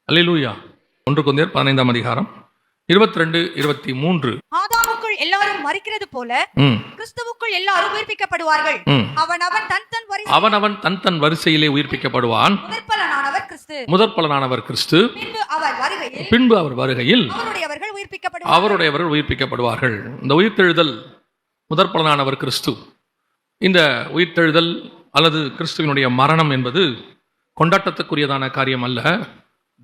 அல்லேலூயா. 1 கொரிந்தியர் 15ஆம் அதிகாரம் 22, 23. ஆதாமுக்குள் எல்லாரும் மரிக்கிறது போல கிறிஸ்துவுக்குள் எல்லாரும் உயிர்ப்பிக்கப்படுவார்கள். அவனவன் தன் வரிசையிலே உயிர்ப்பிக்கப்படுவான். முதற்பலனானவர் கிறிஸ்து. பின்பு அவர் வருகையில் அவருடையவர்கள் உயிர்ப்பிக்கப்படுவார்கள். இந்த உயிர்த்தெழுதல் முதற்பலனானவர் கிறிஸ்து. இந்த உயிர்த்தெழுதல் அல்லது கிறிஸ்துவினுடைய மரணம் என்பது கொண்டாட்டத்துக்குரியதான காரியம் அல்ல,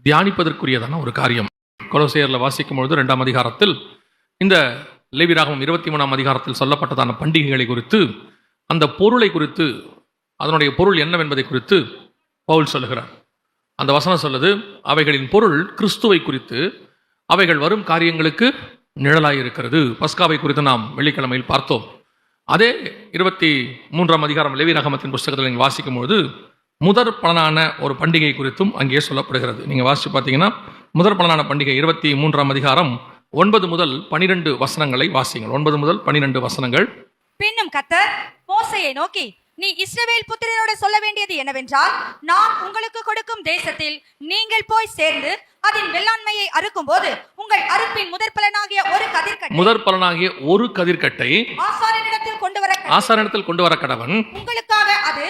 தியானிப்பதற்குரியதான ஒரு காரியம். கொலோசையர்ல வாசிக்கும் பொழுது 2ஆம் அதிகாரத்தில் இந்த லேவியராகமம் 23ஆம் அதிகாரத்தில் சொல்லப்பட்டதான பண்டிகைகளை குறித்து, அந்த பொருளை குறித்து, அதனுடைய பொருள் என்னவென்பதை குறித்து பவுல் சொல்லுகிறார். அந்த வசனம் சொல்லுது, அவைகளின் பொருள் கிறிஸ்துவை குறித்து, அவைகள் வரும் காரியங்களுக்கு நிழலாயிருக்கிறது. பஸ்காவை குறித்து நாம் வெள்ளிக்கிழமையில் பார்த்தோம். அதே 23ஆம் அதிகாரம் லேவியராகமத்தின் புஸ்தகத்தில் நீங்கள் வாசிக்கும் பொழுது முதற் பலனான ஒரு பண்டிகை குறித்தும் அங்கே சொல்லப்படுகிறது. நீங்கள் வாசித்து பார்த்தீங்கன்னா முதற் பலனான பண்டிகை 23ஆம் அதிகாரம் 9 முதல் 12 வசனங்களை வாசிங்கள். 9 முதல் 12 வசனங்கள். பின்னும் கர்த்தர் மோசேயை நோக்கி, நீ இஸ்ரவேல் புத்திரரோடு சொல்ல வேண்டியது என்னவென்றால், நான் உங்களுக்கு கொடுக்கும் தேசத்தில் நீங்கள் போய் சேர்ந்து அதன் வெள்ளாண்மையை அறுக்கும் போது உங்கள் அறுப்பின் முதற்பலனாகிய ஒரு கதிர்க்கட்டை ஆசாரியனிடத்தில் கொண்டு வர கடவன். உங்களுக்காக அது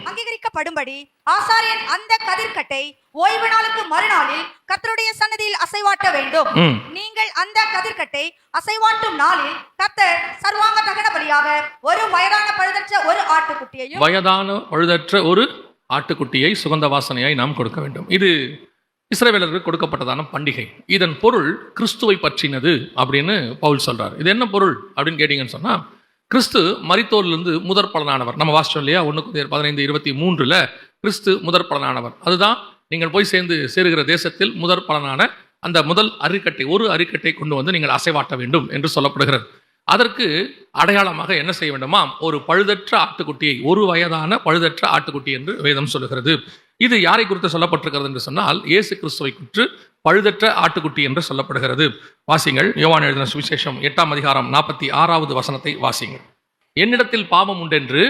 அங்கீகரிக்கப்படும்படி ஆசாரியன் அந்த கதிர்க்கட்டை ஓய்வு நாளுக்கு மறுநாளில் கர்த்தருடைய சன்னதியில் அசைவாட்ட வேண்டும். நீங்கள் அந்த கதிர்க்கட்டை அசைவாட்டும் நாளில் கர்த்தர் சர்வாங்க தகன பலியாக ஒரு வயதான பழுதற்ற ஒரு ஆட்டுக்குட்டியை சுகந்த வாசனையாய் நாம் கொடுக்க வேண்டும். இது இஸ்ரவேலருக்கு கொடுக்கப்பட்டதான பண்டிகை. இதன் பொருள் கிறிஸ்துவை பற்றினது அப்படின்னு பவுல் சொல்றார். இது என்ன பொருள் அப்படின்னு கேட்டீங்கன்னு சொன்னா, கிறிஸ்து மரித்தோரிலிருந்து முதற் பலனானவர். நம்ம வாசிச்சோம் இல்லையா, 1 கொரிந்தியர் 15:23 கிறிஸ்து முதற் பலனானவர். அதுதான் நீங்கள் போய் சேருகிற தேசத்தில் முதற் பலனான அந்த முதல் ஒரு அறிக்கட்டை கொண்டு வந்து நீங்கள் அசைவாட்ட வேண்டும் என்று சொல்லப்படுகிறது. அதற்கு அடையாளமாக என்ன செய்ய வேண்டுமா, ஒரு பழுதற்ற ஆட்டுக்குட்டியை, ஒரு வயதான பழுதற்ற ஆட்டுக்குட்டி என்று வேதம் சொல்லுகிறது. இது யாரை குறித்து சொல்லப்பட்டிருக்கிறது என்று சொன்னால், இயேசு கிறிஸ்துவை குறித்து பழுதற்ற ஆட்டுக்குட்டி என்று சொல்லப்படுகிறது. வாசிங்கள், யோவான் எழுதின சுவிசேஷம் 8ஆம் அதிகாரம் 46வது வசனத்தை வாசிங்கள். என்னிடத்தில் பாவம் உண்டென்று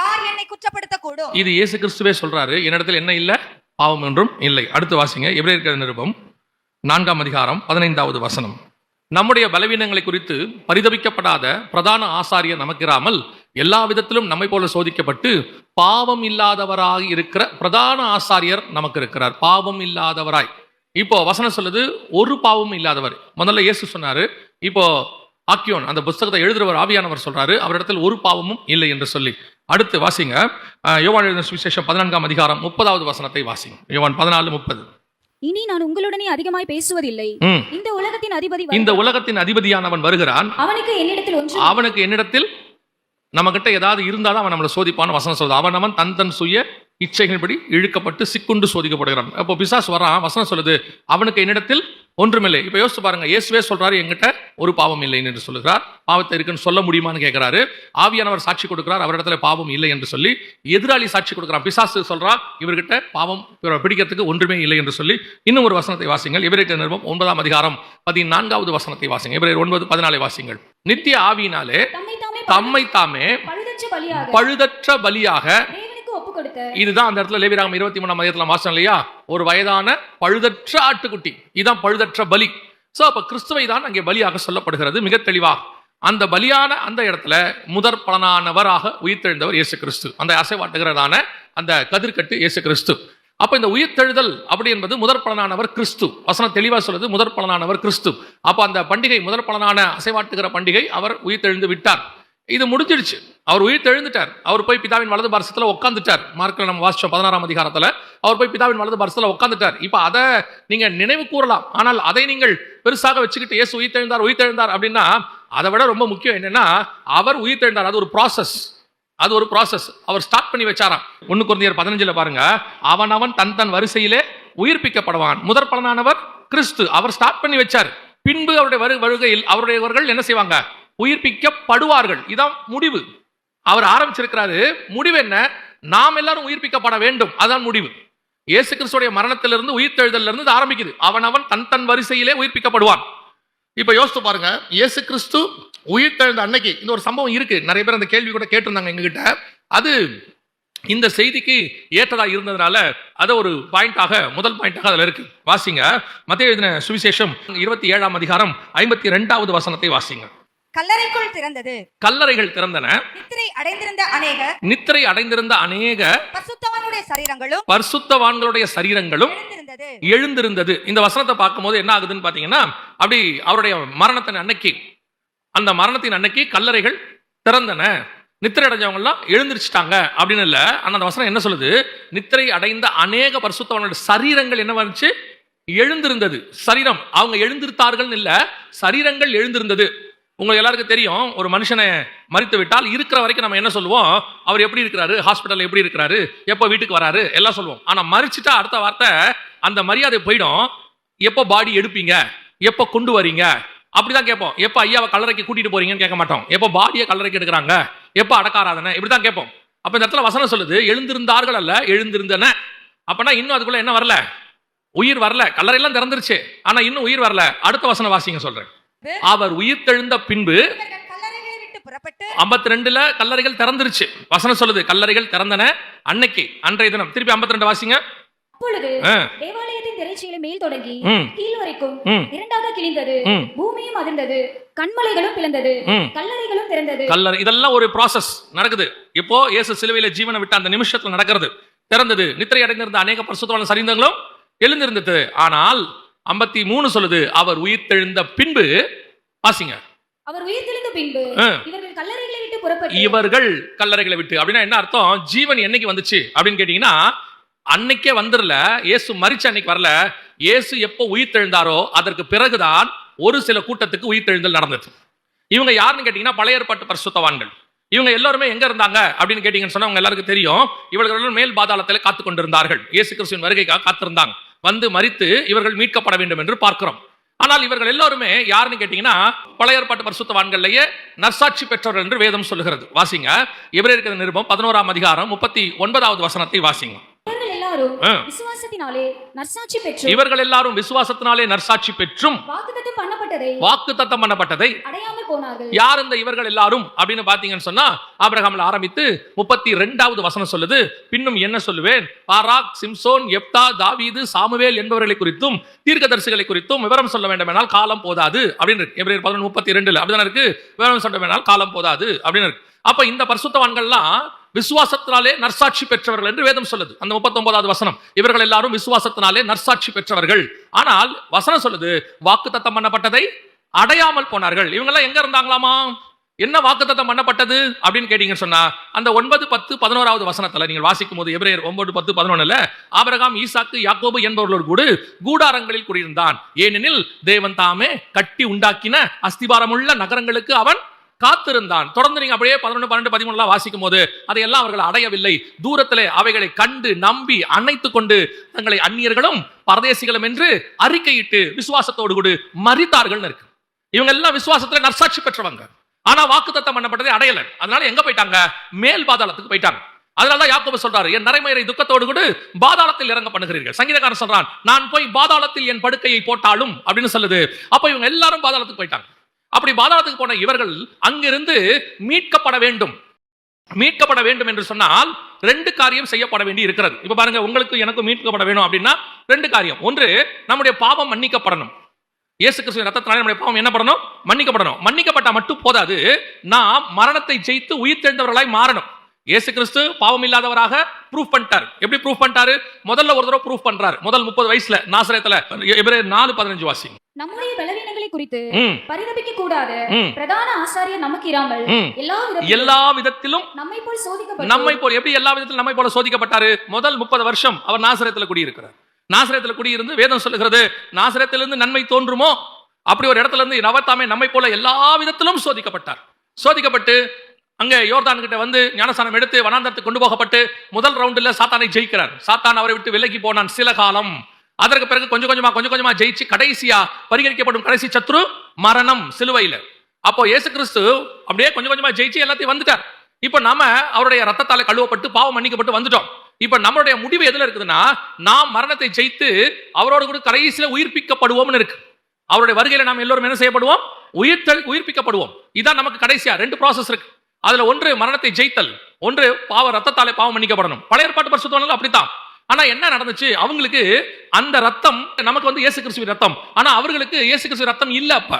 யார் என்னை குற்றப்படுத்தக்கூடும்? இது இயேசு கிறிஸ்துவே சொல்றாரு, என்னிடத்தில் என்ன இல்லை, பாவம் என்றும் இல்லை. அடுத்து வாசிங்க, எபிரேயர் நிருபம் 4ஆம் அதிகாரம் 15வது வசனம். நம்முடைய பலவீனங்களை குறித்து பரிதபிக்கப்படாத பிரதான ஆசாரியர் நமக்கிராமல் எல்லா விதத்திலும் நம்மை போல சோதிக்கப்பட்டு பாவம் இல்லாதவராய் இருக்கிற பிரதான ஆசாரியர் நமக்கு இருக்கிறார். பாவம் இல்லாதவராய். இப்போ வசனம் சொல்லுது, ஒரு பாவமும் இல்லாதவர். முதல்ல இயேசு சொன்னாரு, இப்போ ஆக்கியோன் அந்த புஸ்தகத்தை எழுதுறவர் ஆவியானவர் சொல்றாரு, அவரிடத்தில் ஒரு பாவமும் இல்லை என்று சொல்லி. அடுத்து வாசிங்க, யோவான் எழுதின சுவிசேஷம் 14ஆம் அதிகாரம் 30வது வசனத்தை வாசிங்க. யோவான் 14:30. இனி நான் உங்களுடனே அதிகமாய் பேசுவதில்லை. இந்த உலகத்தின் அதிபதியானவன் வருகிறான். அவனுக்கு என்னிடத்தில் நம்ம கிட்ட ஏதாவது இருந்தாலும் அவன் நம்மளை சோதிப்பான்னு வசனம் சொல்லுது. அவன் தன் சுய இச்சைகளின்படி இழுக்கப்பட்டு சிக்குண்டு சோதிக்கப்படுகிறான். அப்போ பிசாசு வரான், வசனம் சொல்லுது, அவனுக்கு என்னிடத்தில் ஒன்றுமில்லை. இப்போ யோசிச்சு பாருங்க, இயேசுவே சொல்றாரு, என்கிட்ட ஒரு பாவம் இல்லை என்று சொல்லுகிறார். பாவத்தை இருக்குன்னு சொல்ல முடியுமான்னு கேட்கிறாரு. ஆவியானவர் சாட்சி கொடுக்கிறார், அவரிடத்துல பாவம் இல்லை என்று சொல்லி. எதிராளி சாட்சி கொடுக்கிறான், பிசாசு சொல்றான், இவர்கிட்ட பாவம் பிடிக்கிறதுக்கு ஒன்றுமே இல்லை என்று சொல்லி. இன்னும் ஒரு வசனத்தை வாசிங்கள், எபிரேயர் நிருபம் 9ஆம் அதிகாரம் 14வது வசனத்தை வாசிங்க. எபிரேயர் 9:14 வாசிங்கள். நித்திய ஆவியினாலே தம்மை தாமே பழுதற்ற பலியாக, இதுதான் அந்த இடத்துல லேவியராகமம் 23ஆம் அதிகாரத்துல வாசம் இல்லையா, ஒரு வயதான பழுதற்ற ஆட்டுக்குட்டி. இதுதான் பழுதற்ற பலி. சோ அப்ப கிறிஸ்துவை தான் அங்கே பலியாக சொல்லப்படுகிறது மிக தெளிவாக. அந்த பலியான அந்த இடத்துல முதற் பலனானவராக உயிர்த்தெழுந்தவர் இயேசு கிறிஸ்து. அந்த அசைவாட்டுகிறதான அந்த கதிர்கட்டு இயேசு கிறிஸ்து. அப்ப இந்த உயிர்த்தெழுதல் அப்படி என்பது முதற் பலனானவர் கிறிஸ்து. வசனம் தெளிவா சொல்லுது, முதற் பலனானவர் கிறிஸ்து. அப்ப அந்த பண்டிகை, முதற் பலனான அசைவாட்டுகிற பண்டிகை, அவர் உயிர்த்தெழுந்து விட்டார். இது முடிஞ்சிடுச்சு. அவர் உயிர் எழுந்துட்டார். அவர் போய் பிதாவின் வலது பார்சத்துல உட்காந்துட்டார். மார்க்ல நம்ம வாசிச்சோம் 16ஆம் அதிகாரத்துல, அவர் போய் பிதாவின் வலது பார்சத்துல உட்காந்துட்டார். இப்ப அதை நீங்க நினைவு கூறலாம், ஆனால் அதை நீங்கள் பெருசாக வச்சுக்கிட்டு இயேசு உயிர்த்தெழுந்தார் அப்படின்னா, அதை விட ரொம்ப முக்கியம் என்னன்னா, அவர் உயிர்த்தெழுந்தார். அது ஒரு ப்ராசஸ். அவர் ஸ்டார்ட் பண்ணி வச்சாராம். 1 கொரிந்தியர் 15 பாருங்க, அவன் தன் வரிசையிலே உயிர்ப்பிக்கப்படுவான். முதற் பலனானவர் கிறிஸ்து. அவர் ஸ்டார்ட் பண்ணி வச்சார். பின்பு அவருடைய வருகையில் அவருடையவர்கள் என்ன செய்வாங்க, உயிர்ப்பிக்கப்படுவார்கள். இதான் முடிவு. அவர் ஆரம்பிச்சிருக்கிறாரு. முடிவு என்ன, நாம் எல்லாரும் உயிர்ப்பிக்கப்பட வேண்டும். அதான் முடிவு. இயேசு கிறிஸ்துடைய மரணத்திலிருந்து உயிர்த்தெழுதலில் இருந்து ஆரம்பிக்குது. அவன் தன் வரிசையிலே உயிர்ப்பிக்கப்படுவான். இப்ப யோசித்து பாருங்க, இயேசு கிறிஸ்து உயிர்த்தெழுந்த அன்னைக்கு இந்த ஒரு சம்பவம் இருக்கு. நிறைய பேர் அந்த கேள்வி கூட கேட்டிருந்தாங்க எங்ககிட்ட. அது இந்த செய்திக்கு ஏற்றதா இருந்ததுனால அதை ஒரு பாயிண்டாக, முதல் பாயிண்டாக அதுல இருக்கு. வாசிங்க மத்தேயு எழுதின சுவிசேஷம் 27ஆம் அதிகாரம் 52வது வசனத்தை வாசிங்க. கல்லறைக்குள் திறந்தது, கல்லறைகள் திறந்தன, நித்திரை அடைந்திருந்த அநேக பரிசுத்தவான்களுடைய சரீரங்களும் எழுந்திருந்தது. இந்த வசனத்தை பார்க்கும்போது என்ன ஆகுதுன்னு பாத்தீங்கன்னா, அப்படி அவருடைய மரணத்தின் அன்னைக்கு, அந்த மரணத்தின் அன்னைக்கு கல்லறைகள் திறந்தன, நித்திரை அடைஞ்சவங்க எல்லாம் எழுந்திருச்சிட்டாங்க அப்படின்னு இல்ல. ஆனா அந்த வசனம் என்ன சொல்லுது? நித்திரை அடைந்த அநேக பரிசுத்தவான்களுடைய சரீரங்கள் என்ன வந்துச்சு? எழுந்திருந்தது. சரீரம் அவங்க எழுந்திருத்தார்கள் இல்ல, சரீரங்கள் எழுந்திருந்தது. உங்களுக்கு எல்லாருக்கும் தெரியும், ஒரு மனுஷனை மரித்து விட்டால் இருக்கிற வரைக்கும் நம்ம என்ன சொல்லுவோம்? அவர் எப்படி இருக்கிறாரு, ஹாஸ்பிட்டல் எப்படி இருக்கிறாரு, எப்போ வீட்டுக்கு வராரு எல்லாம் சொல்லுவோம். ஆனா மரிச்சிட்டா அடுத்த வார்த்தை அந்த மரியாதை போயிடும். எப்போ பாடி எடுப்பீங்க, எப்போ கொண்டு வரீங்க அப்படிதான் கேட்போம். எப்போ ஐயாவை கல்லறைக்கு கூட்டிட்டு போறீங்கன்னு கேட்க மாட்டோம். எப்போ பாடியை கல்லறைக்கு எடுக்கிறாங்க, எப்போ அடக்காராதனை, இப்படிதான் கேட்போம். அப்ப இந்த இடத்துல வசனம் சொல்லுது எழுந்திருந்தார்கள் அல்ல, எழுந்திருந்தன. அப்பனா இன்னும் அதுக்குள்ள என்ன வரல? உயிர் வரல. கல்லறையெல்லாம் திறந்துருச்சு, ஆனா இன்னும் உயிர் வரல. அடுத்த வசனம் வாசிங்க சொல்றேன். அவர் உயிர் தெழுந்த பின்பு 52ல கல்லறைகள் திறந்துருச்சு. வசனம் சொல்லுது கல்லறைகள் திறந்தன அன்னைக்கு, அன்றைய தினம். திருப்பி 52 வாசிங்க. அப்பொழுது தேவாலயத்தின் திரைச்சீலை மேல் தொடங்கி கீழ் வரைக்கும் இரண்டாக கிழிந்தது, பூமியும் அதிர்ந்தது, கண்மலைகளும் பிளந்தது, கல்லறைகளும் திறந்தது. கல்லறை இதெல்லாம் ஒரு ப்ராசஸ் நடக்குது. இப்போ இயேசு சிலுவையில ஜீவனை விட்ட அந்த நிமிஷத்துல நடக்கிறது. திறந்தது, நித்திரை அடைந்திருந்த அநேக பரிசுத்தவான்கள் சரீரங்களும் எழுந்திருந்தது. ஆனால் 53 சொல்லுது அவர் உயிர் தெழுந்த பின்பு. வாசிங்க. அவர் உயிர் தெழுந்த பின்பு இவர்கள் கல்லறைகளை விட்டு புறப்பட்டு. இவர்கள் கல்லறைகளை விட்டு அப்படின்னா என்ன அர்த்தம்? ஜீவன் என்னைக்கு வந்துச்சு அப்படின்னு கேட்டீங்கன்னா, அன்னைக்கே வந்துடல. இயேசு மரிச்ச அன்னைக்கு வரல. இயேசு எப்போ உயிர் தெழுந்தாரோ அதற்கு பிறகுதான் ஒரு சில கூட்டத்துக்கு உயிர் தெழுந்தல் நடந்தது. இவங்க யாருன்னு கேட்டீங்கன்னா பழைய ஏற்பாட்டு பரிசுத்தவான்கள். இவங்க எல்லாருமே எங்க இருந்தாங்க அப்படின்னு கேட்டீங்கன்னு சொன்னா, அவங்க எல்லாருக்கும் தெரியும், இவர்கள் மேல் பாதாளத்தில் காத்து கொண்டிருந்தார்கள். இயேசு கிறிஸ்துவின் வருகைக்காக காத்திருந்தாங்க. வந்து மரித்து இவர்கள் மீட்கப்பட வேண்டும் என்று பார்க்கிறோம். ஆனால் இவர்கள் எல்லாருமே யாருன்னு கேட்டீங்கன்னா பழைய ஏற்பாட்டு பரிசுத்தவான்களிலேயே நற்சாட்சி பெற்றவர்கள் என்று வேதம் சொல்லுகிறது. வாசிங்க எபிரேயர் நிருபம் 11ஆம் அதிகாரம் 39வது வசனத்தை வாசிங்க. இவர்கள் எல்லாரும் விசுவாசத்தினாலே நற்சாட்சி பெற்றும் வாக்குத்தத்தம் பண்ணப்பட்டதை யார் இந்த இவர்கள் எல்லாரும் அப்படின்னு பாத்தீங்கன்னு சொன்னா, ஆபிரகாம்ல ஆரம்பித்து 32வது வசனம் சொல்லுது. பின்னும் என்ன சொல்லுவேன்? பாராக், சிம்சோன், எப்தா, தாவீது, சாமுவேல் என்பவர்களை குறித்தும் தீர்க்கதரிசிகளை குறித்தும் விவரம் சொல்ல வேண்டும் என்றால் காலம் போதாது அப்படின்னு இருக்கு. எபிரேயர் 11:32 அப்படிதான் இருக்கு. விவரம் சொல்ல வேண்டும் என்றால் காலம் போதாது அப்படின்னு இருக்கு. அப்ப இந்த பரிசுத்தவான்கள்லாம் விசுவாசத்தினாலே நற்சாட்சி பெற்றவர்கள் என்று வேதம் சொல்லுது. அந்த 39வது வசனம், இவர்கள் எல்லாரும் விசுவாசத்தினாலே நற்சாட்சி பெற்றவர்கள். ஆனால் வசனம் சொல்லுது வாக்குத்தத்தம் பண்ணப்பட்டதை அடையாமல் போனார்கள். இவங்க எல்லாம் எங்க இருந்தாங்களாமா? என்ன வாக்குத்தத்தம் பண்ணப்பட்டது அப்படின்னு கேட்டீங்கன்னு சொன்னா, அந்த 9, 10, 11வது வசனத்துல நீங்கள் வாசிக்கும் போது எபிரேயர் 9, 10, 11 ஆபிரகாம், ஈசாக்கு, யாக்கோபு என்பவர்களோடு கூட கூடாரங்களில் குடியிருந்தான். ஏனெனில் தேவன் தாமே கட்டி உண்டாக்கின அஸ்திபாரமுள்ள நகரங்களுக்கு அவன் காத்திருந்தான். தொடர்ந்து நீங்க அப்படியே 11, 12, 13 வாசிக்கும் போது அதையெல்லாம் அவர்கள் அடையவில்லை. தூரத்திலே அவைகளை கண்டு நம்பி அணைத்துக் கொண்டு தங்களை அந்நியர்களும் பரதேசிகளும் என்று அறிக்கையிட்டு விசுவாசத்தோடு கூட மரித்தார்கள் இருக்கு. இவங்க எல்லாம் விசுவாசத்துல நற்சாட்சி பெற்றவங்க. ஆனா வாக்குத்தத்தம் பண்ணப்பட்டதை அடையல. அதனால எங்க போயிட்டாங்க? மேல் பாதாளத்துக்கு போயிட்டாங்க. அதனாலதான் யாக்கோபு சொல்றாரு, என் நரைமயிரை துக்கத்தோடு கூட பாதாளத்தில் இறங்க பண்ணுகிறீர்கள். சங்கீதக்காரன் சொல்றான், நான் போய் பாதாளத்தில் என் படுக்கையை போட்டாலும் அப்படின்னு சொல்லுது. அப்ப இவங்க எல்லாரும் பாதாளத்துக்கு போயிட்டாங்க. அப்படி பாதாளத்துக்கு போன இவர்கள் அங்கிருந்து மீட்கப்பட வேண்டும். மீட்கப்பட வேண்டும் என்று சொன்னால் 2 காரியம் செய்யப்பட வேண்டி இருக்கிறது. இப்ப பாருங்க, உங்களுக்கு எனக்கு மீட்கப்பட வேணும் அப்படின்னா 2 காரியம். ஒன்று, நம்முடைய பாவம் மன்னிக்கப்படணும். இயேசு கிறிஸ்துவின் ரத்தத்தினாலே நம்முடைய பாவம் என்ன பண்ணணும்? மன்னிக்கப்படணும். மன்னிக்கப்பட்ட மட்டும் போதாது, நாம் மரணத்தை ஜெயித்து உயிர் தெழுந்தவர்களாய் மாறணும். இயேசு கிறிஸ்து பாவம் இல்லாதவராக ப்ரூஃப் பண்ணிட்டார். எப்படி ப்ரூஃப் பண்ணிட்டாரு? முதல்ல ஒரு தடவை ப்ரூஃப் பண்றாரு. முதல் 30 வயசுல நாசரேத்துல. எபிரேயர் 4:15 வாசிங்க. நம்முடைய பலவீனங்களை குறித்து பரிதபிக்க கூடாத பிரதான ஆசாரியர் நமக்கு இராமல் எல்லா விதத்திலும் நம்மை போல் எப்படி எல்லா விதத்திலும் நம்மை போல சோதிக்கப்பட்டாரு? முதல் 30 வருஷம் அவர் நாசரேத்துல குடியிருக்கிறார். நாசரேத்துல குடியிருந்து வேதம் சொல்லுகிறது, நாசரேத்திலிருந்து நன்மை தோன்றுமோ அப்படி ஒரு இடத்துல இருந்து நவத்தாமே நம்மை போல எல்லா விதத்திலும் சோதிக்கப்பட்டார். சோதிக்கப்பட்டு அங்க யோர்தான் கிட்ட வந்து ஞானஸ்நானம் எடுத்து வனாந்தரத்துக்கு கொண்டு போகப்பட்டு முதல் ரவுண்டுல சாத்தானை ஜெயிக்கிறார். சாத்தான் அவரை விட்டு விலகி போனான் சில காலம். அதற்கு பிறகு கொஞ்சம் கொஞ்சமா ஜெயிச்சு கடைசியா பரிகரிக்கப்படும் கடைசி சத்ரு மரணம் சிலுவையில. அப்போ இயேசு கிறிஸ்து அப்படியே கொஞ்சம் கொஞ்சமா ஜெயிச்சு எல்லாத்தையும் வந்துட்டார். இப்ப நாம அவருடைய ரத்தத்தால கழுவப்பட்டு பாவம் மன்னிக்கப்பட்டு வந்துட்டோம். இப்ப நம்மளுடைய முடிவு எதுல இருக்குதுன்னா, நாம் மரணத்தை ஜெயித்து அவரோடு கூட கடைசியில உயிர்ப்பிக்கப்படுவோம்னு இருக்கு. அவருடைய வருகையில நாம் எல்லோரும் என்ன செய்யப்படுவோம்? உயிர்ப்பிக்கப்படுவோம். இதான் நமக்கு கடைசியா 2 ப்ராசஸ் இருக்கு. அதுல ஒன்று மரணத்தை ஜெயித்தல், ஒன்று பாவ ரத்தத்தாலே பாவம் மன்னிக்கப்படணும். பழைய ஏற்பாட்டு பரிசுத்தவான்கள் அப்படித்தான். ஆனா என்ன நடந்துச்சு, அவங்களுக்கு அந்த ரத்தம், நமக்கு வந்து இயேசு கிறிஸ்துவின் ரத்தம், ஆனா அவர்களுக்கு இயேசு கிறிஸ்து ரத்தம் இல்ல. அப்ப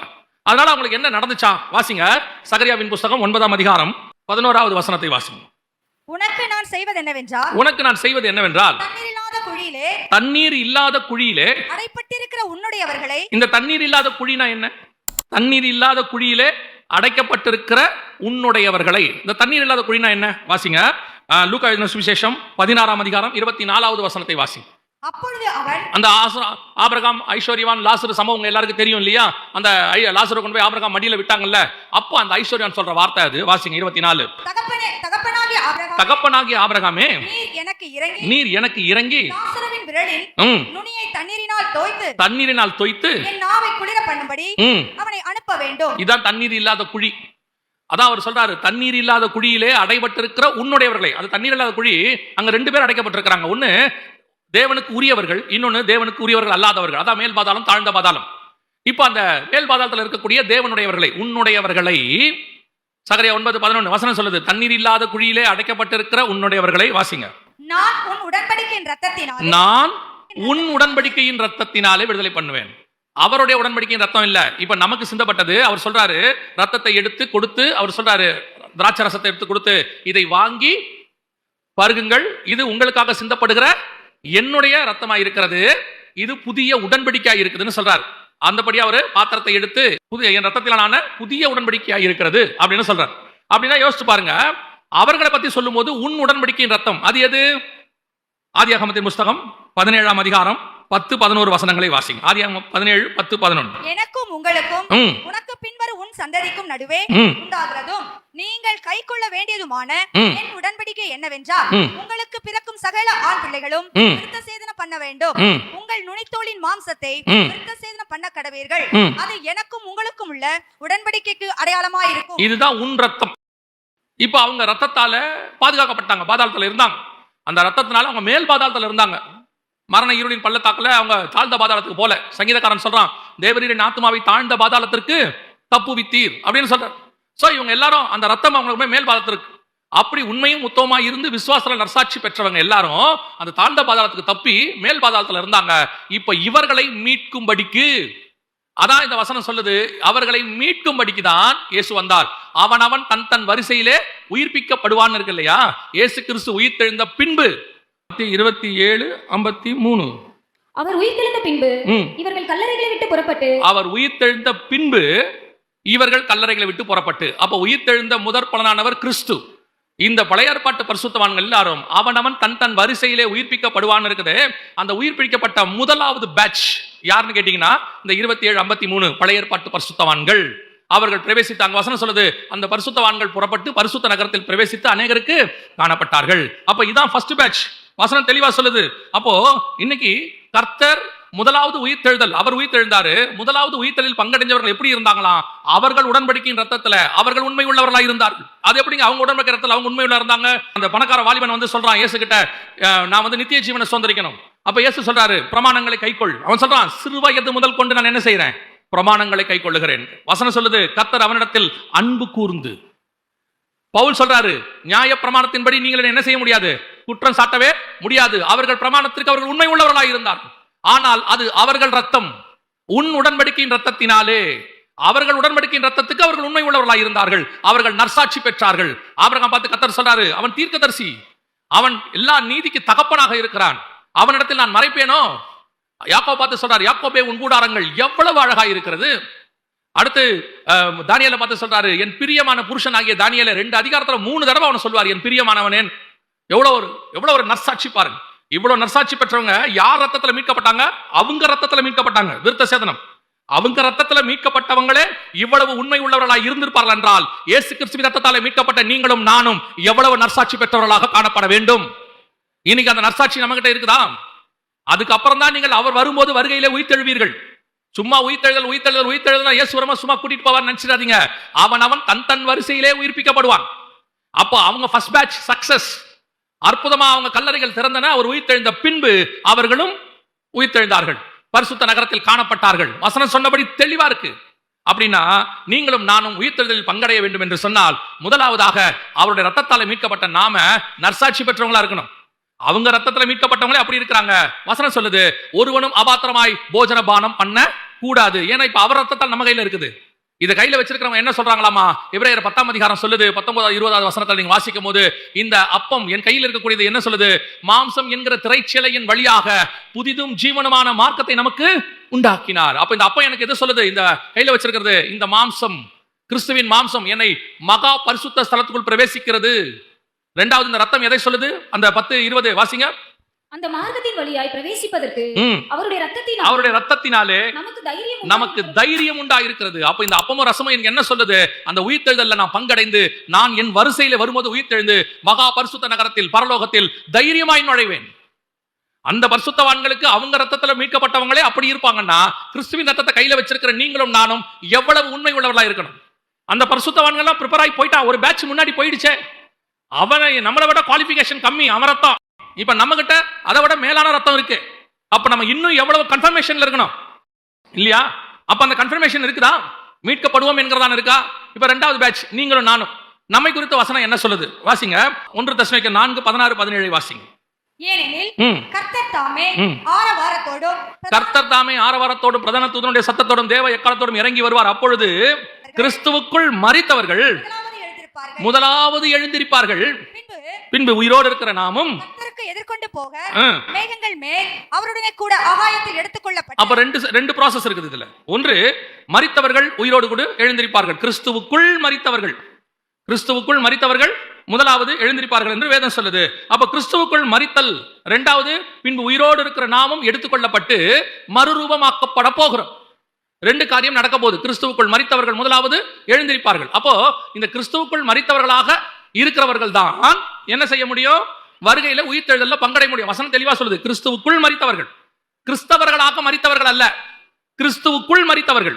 அதனால அவங்களுக்கு என்ன நடந்துச்சா, வாசிங்க சகரியாவின் புஸ்தகம் 9ஆம் அதிகாரம் 11வது வசனத்தை வாசிங்க. உனக்கு நான் செய்வது என்னவென்றால், உனக்கு நான் செய்வது என்னவென்றால், தண்ணீர் இல்லாத குழியிலே அடைப்பட்டிருக்கிற உன்னுடையவர்களை. இந்த தண்ணீர் இல்லாத குழினா என்ன? தண்ணீர் இல்லாத குழியிலே அடைக்கப்பட்டிருக்கிற உன்னுடையவர்களை. இந்த தண்ணீர் இல்லாத குழினா என்ன? வாசிங்க லூக்கா எழுதின சுவிசேஷம் 16ஆம் அதிகாரம் 24வது வசனத்தை வாசிங்க. அப்பொழுது அவன், அந்த ஆபிரகாம், ஐஸ்வர்யவான், லாசரு சம்பவம் எல்லாருக்கும் தெரியும் இல்லையா? அந்த லாசரை கொண்டு போய் ஆபிரகாம் மடியில விட்டாங்கல்ல, அப்போ அந்த ஐஸ்வர்யான் சொல்ற வார்த்தை அது. வாசிங்க 24. தகப்பனாகிய ஆபிரகாமே, நீர் எனக்கு இறங்கி லாசருவின் விரலில் நுனியை தண்ணீரினால் தோய்த்து என் நாவை குளிர பண்ணும்படி அவனை அனுப்ப வேண்டும். இதான் தண்ணீர் இல்லாத குழி. அதான் அவர் சொல்றாரு, தண்ணீர் இல்லாத குழியிலே அடைபட்டிருக்கிற உன்னுடையவர்களை. அது தண்ணீர் இல்லாத குழி, அங்க 2 பேர் அடைக்கப்பட்டிருக்கிறாங்க. ஒன்னு தேவனுக்கு உரியவர்கள், இன்னொன்னு தேவனுக்கு உரியவர்கள் அல்லாதவர்கள். அதான் மேல் பாதாளம், தாழ்ந்த பாதாளம். இப்ப அந்த மேல் பாதாளத்தில் இருக்கக்கூடிய தேவனுடையவர்களை, உன்னுடையவர்களை, சகரியா 9:11 வசனம் சொல்லுது, தண்ணீர் இல்லாத குழியிலே அடைக்கப்பட்டிருக்கிற உன்னுடையவர்களை. வாசிங்க. நான் உன் உடன்படிக்கையின் ரத்தத்தினாலே விடுதலை பண்ணுவேன். அவருடைய உடன்படிக்கையின் ரத்தம் இல்ல, இப்ப நமக்கு சிந்தப்பட்டது. அவர் சொல்றாரு, ரத்தத்தை எடுத்து கொடுத்து, அவர் சொல்றாரு, திராட்சை ரசத்தை எடுத்து கொடுத்து, இதை வாங்கி பருகுங்கள், இது உங்களுக்காக சிந்தப்படுகிற என்னுடைய ரத்தமா இருக்கிறது, இது புதிய உடன்படிக்கையா இருக்குதுன்னு சொல்றாரு. அந்தபடி அவரு பாத்திரத்தை எடுத்து, புதிய என் ரத்தத்திலான புதிய உடன்படிக்கையா இருக்கிறது அப்படின்னு சொல்றாரு. அப்படின்னா யோசிச்சு பாருங்க, அவர்களை பத்தி சொல்லும் போது உன் உடன்படிக்கையின் ரத்தம் அது எது? ஆதியாகமத்தின் புஸ்தகம் 17ஆம் அதிகாரம் 10-11 வசனங்களை வாசிங்க. ஆதியாகமம் 17:10-11. எனக்கும் உங்களுக்கும் உனக்கு பின்வரும் உன் சந்ததிக்கும் நடுவே உண்டாகிறதும் நீங்கள் கைக்கொள்ள வேண்டியதுமான என் உடன்படிக்கை என்னவென்றால், உங்களுக்கு பிறக்கும் சகல ஆண் பிள்ளைகளும் விருத்த சேதனம் பண்ண வேண்டும். உங்கள் நுனித்தோலின் மாம்சத்தை விருத்த சேதனம் பண்ண கடவீர்கள். அது எனக்கும் உங்களுக்கும் உள்ள உடன்படிக்கைக்கு அடையாளமா இருக்கும். இதுதான் உன் ரத்தம். இப்ப அவங்க ரத்தத்தால பாதுகாக்கப்பட்டாங்க, பாதாளத்துல இருந்தாங்க. அந்த ரத்தத்தினால அவங்க மேல் பாதாளத்துல இருந்தாங்க. மரண இருளின் பள்ளத்தாக்குல அவங்க தாழ்ந்த பாதாளத்துக்கு போல. சங்கீதக்காரன் சொல்றான், தேவரீரின் ஆத்துமாவை தாழ்ந்த பாதாளத்திற்கு தப்புவித்தீர் அப்படின்னு சொல்றார். சோ இவங்க எல்லாரும் அந்த ரத்தம் அவங்களுக்கு மேல் பாதாளத்திற்கு. அப்படி உண்மையும் உத்தமமா இருந்து விசுவாசத்துல நற்சாட்சி பெற்றவங்க எல்லாரும் அந்த தாழ்ந்த பாதாளத்துக்கு தப்பி மேல் பாதாளத்துல இருந்தாங்க. இப்ப இவர்களை மீட்கும்படிக்கு, அதான் இந்த வசனம் சொல்லுது, அவர்களை மீட்கும்படிக்கு தான் இயேசு வந்தார். அவன் தன் வரிசையிலே உயிர்ப்பிக்கப்படுவான்னு இருக்கு இல்லையா? இயேசு கிறிஸ்து உயிர் தெழுந்த பின்பு 27:53 அவர் உயிர்த்தெழுந்த பின்பு இவர்கள் கல்லறைகளை விட்டு புறப்பட்டு, அவர் உயிர்த்தெழுந்த பின்பு இவர்கள் கல்லறைகளை விட்டு புறப்பட்டு. அப்ப உயிர்த்தெழுந்த முதற் பலனானவர் கிறிஸ்து. இந்த பழைய ஏற்பாட்டு பரிசுத்தவான்கள் எல்லாரும் அவன் தன் வரிசையிலே உயிர்ப்பிக்கப்படுவான்னு இருக்குது. அந்த உயிர்ப்பிக்கப்பட்ட முதலாவது பேட்ச் யாருன்னு கேட்டீங்கன்னா, இந்த 27:53 பழைய ஏற்பாட்டு பரிசுத்தவான்கள். அவர்கள் பிரவேசித்தாங்க. வசனம் சொல்லுது, அந்த பரிசுத்தவான்கள் புறப்பட்டு பரிசுத்த நகரத்தில் பிரவேசித்து அநேகருக்கு காணப்பட்டார்கள். அப்ப இதான் ஃபர்ஸ்ட் பேட்ச். வசனம் தெளிவா சொல்லுது. அப்போ இன்னைக்கு கர்த்தர் முதலாவது உயிர்த்தெழுதல், அவர் உயிர்த்தெழுந்தாரு. முதலாவது உயிர்த்தெழுதலில் பங்கடைஞ்சவர்கள் எப்படி இருந்தாங்களாம்? அவர்கள் உடன்படிக்கையின் ரத்தத்துல அவர்கள் உண்மை உள்ளவர்களாக இருந்தார்கள். அது எப்படிங்க அவங்க உடன்படிக்கை ரத்தத்துல அவங்க உண்மை உள்ள இருந்தாங்க? அந்த பணக்கார வாலிபன் வந்து சொல்றான் இயேசு கிட்ட, நான் வந்து நித்திய ஜீவனை சுதந்திரிக்கணும். அப்ப இயேசு சொல்றாரு, பிரமாணங்களை கைக்கொள். அவன் சொல்றான், சிறு வயது முதல் கொண்டு நான் என்ன செய்யறேன்? பிரமாணங்களை கைக்கொள்ளுகிறேன். வசனம் சொல்லுது, கர்த்தர் அவனிடத்தில் அன்பு கூர்ந்து. பவுல் சொல்றாரு, நியாய பிரமாணத்தின்படி நீங்கள் என்ன செய்ய முடியாது? குற்றம் சாட்டவே முடியாது. அவர்கள் பிரமாணத்திற்கு அவர்கள் உண்மை உள்ளவர்களாக இருந்தார்கள். ஆனால் அது அவர்கள் ரத்தம், உன் உடன்படிக்கையின் ரத்தத்தினாலே. அவர்கள் உடன்படிக்கையின் ரத்தத்துக்கு அவர்கள் உண்மை உள்ளவர்களாக இருந்தார்கள். அவர்கள் நற்சாட்சி பெற்றார்கள். ஆபிரகாம் பார்த்து கர்த்தர் சொல்றாரு, அவன் தீர்க்கதரிசி, அவன் எல்லா நீதிக்கு தகப்பனாக இருக்கிறான், அவனிடத்தில் நான் மறைப்பேனோ? யாக்கோபை பார்த்து சொல்றாரு, யாக்கோபே உன் கூடாரங்கள் எவ்வளவு அழகாக இருக்கிறது. அடுத்து தானியேலை பார்த்து சொல்றாரு, என் பிரியமான புருஷன் ஆகிய தானியேலை 2 அதிகாரத்துல 3 தடவை அவனை சொல்வார், என் பிரியமானவனேன். எவ்வளவு ஒரு நற்சாட்சி பாருங்க. இவ்வளவு நற்சாட்சி பெற்றவங்க யார் ரத்தத்துல மீட்கப்பட்டாங்க? அவங்க ரத்தத்துல மீட்கப்பட்டாங்க. விருத்த சேதனம். அவங்க ரத்தத்துல மீட்கப்பட்டவங்களே இவ்வளவு உண்மை உள்ளவர்களாக இருந்திருப்பார்கள் என்றால், இயேசு கிறிஸ்துவின் ரத்தத்தாலே மீட்கப்பட்ட நீங்களும் நானும் எவ்வளவு நற்சாட்சி பெற்றவர்களாக காணப்பட வேண்டும். இன்னைக்கு அந்த நற்சாட்சி நம்ம கிட்ட இருக்குதா? அதுக்கப்புறம் தான் நீங்கள் அவர் வரும்போது வருகையிலே உயிர்த்தெழுவீர்கள். சும்மா உயிர்த்தெழுதல் இயேசு வரமா சும்மா கூட்டிட்டு போவார் நினைச்சிடாதீங்க. அவன் தன் வரிசையிலே உயிர்ப்பிக்கப்படுவான். அப்போ அவங்க ஃபர்ஸ்ட் பேட்ச் சக்சஸ். அற்புதமா அவங்க கல்லறைகள் திறந்தன. அவர் உயிர்த்தெழுந்த பின்பு அவர்களும் உயிர்த்தெழுந்தார்கள், பரிசுத்த நகரத்தில் காணப்பட்டார்கள். வசனம் சொன்னபடி தெளிவா இருக்கு. அப்படின்னா நீங்களும் நானும் உயிர்த்தெழுதலில் பங்கடைய வேண்டும் என்று சொன்னால் முதலாவதாக அவருடைய ரத்தத்தால் மீட்கப்பட்ட நாம நற்சாட்சி பெற்றவங்களா இருக்கணும். அவங்க ரத்தத்துல மீட்கப்பட்டவங்களே அப்படி இருக்கிறாங்க. வசனம் சொல்லுது, ஒருவனும் அபாத்திரமாய் போஜன பானம் பண்ண கூடாது. ஏன்னா இப்ப அவர் ரத்தத்தால் நம்ம கையில இருக்குது. இதை கையில வச்சிருக்கிறவங்க என்ன சொல்றாங்களாமா? எபிரேயர் 10ஆம் அதிகாரம் சொல்லுது, 19 20 வசனத்தில் நீங்க வாசிக்கும் போது, இந்த அப்பம் என் கையில் இருக்கக்கூடியது என்ன சொல்லுது? மாம்சம் என்கிற திரைச்சலையின் வழியாக புதிதும் ஜீவனமான மார்க்கத்தை நமக்கு உண்டாக்கினார். அப்ப இந்த அப்பம் எனக்கு எது சொல்லுது? இந்த கையில வச்சிருக்கிறது, இந்த மாம்சம், கிறிஸ்துவின் மாம்சம் என்னை மகா பரிசுத்த ஸ்தலத்துக்குள் பிரவேசிக்கிறது. இரண்டாவது இந்த ரத்தம் எதை சொல்லுது? அந்த 10 20 வாசிங்க. அந்த மார்க்கத்தின் வழியாய் பிரவேசிப்பதற்கு அவருடைய ரத்தத்தினாலே நமக்கு தைரியம் உண்டாயிருக்கிறது. அப்ப இந்த அப்பமும் ரசமும் எனக்கு என்ன சொல்லுது? அந்த உயிர்த்தெழுதல்ல நான் பங்கடைந்து நான் என் வரிசையில வரும்போது உயிர்த்தெழுந்து மகா பரிசுத்த நகரத்தில் பரலோகத்தில் தைரியமாய் நுழைவேன். அந்த பரிசுத்தவான்களுக்கு அவங்க ரத்தத்துல மீட்கப்பட்டவங்களே அப்படி இருப்பாங்கன்னா, கிறிஸ்துவின் ரத்தத்தை கையில வச்சிருக்கிற நீங்களும் நானும் எவ்வளவு உண்மை உள்ளவர்களா இருக்கணும். அந்த பரிசுத்தவான்கள் ப்ரிப்பேர் ஆகி போயிட்டா, ஒரு பேட்ச் முன்னாடி போயிடுச்சே, அவனை நம்மளை விட குவாலிஃபிகேஷன் கம்மி, அவன் ரத்தம். இப்ப நம்ம கிட்ட அதை விட மேலான ரத்தம் இருக்கு. அப்ப நம்ம இன்னும் எவ்வளவு கன்ஃபர்மேஷன்ல இருக்கணும் இல்லையா? அப்ப அந்த கன்ஃபர்மேஷன் இருக்குதா? மீட்கப்படுவோம் என்கிறதான இருக்கா? இப்ப இரண்டாவது பேட்ச் நீங்களும் நானும். நம்மை குறித்த வசனம் என்ன சொல்லுது? வாசிங்க. 1 தெசலோனிக்கேயர் 4 16 17 வாசிங்க. ஏனெனில் கர்த்தர் தாமே ஆரவாரத்தோடும் பிரதான தூதனுடைய சத்தத்தோடும் தேவ எக்காலத்தோடும் இறங்கி வருவார். அப்பொழுது கிறிஸ்துவுக்குள் மரித்தவர்கள் முதலாவது எழுந்திருப்பார்கள். பின்பு உயிரோடு இருக்கிற நாமும் எதிர்கொண்டு போக மேகங்கள் மேல் அவருடனே கூட ஆகாயத்தில் எடுத்துக்கொள்ளப்பட்டு. அப்ப ரெண்டு process இருக்குது இதுல. ஒன்று, மரித்தவர்கள் உயிரோடு கூட எழுந்திருப்பார்கள். கிறிஸ்துவுக்குள் மரித்தவர்கள் முதலாவது எழுந்திருப்பார்கள் என்று வேதம் சொல்லுது. அப்ப கிறிஸ்துவுக்குள் மரித்தல் இரண்டாவது, பின்பு உயிரோடு இருக்கிற நாமும் எடுத்துக்கொள்ளப்பட்டு மறுரூபமாக்கப்பட போகிறோம். ரெண்டு காரியம் நடக்க போகுது. கிறிஸ்துவுக்குள் மரித்தவர்கள் முதலாவது எழுந்திருப்பார்கள். அப்போ இந்த கிறிஸ்துவுக்குள் மரித்தவர்களாக இருக்கிறவர்கள் தான் என்ன செய்ய முடியும்? வருகையில உயிர்த்தெழுதல்ல பங்கடைய முடியும். வசனம் தெளிவா சொல்லுது, கிறிஸ்துவுக்குள் மரித்தவர்கள். கிறிஸ்தவர்களாக மரித்தவர்கள் அல்ல, கிறிஸ்துவுக்குள் மரித்தவர்கள்.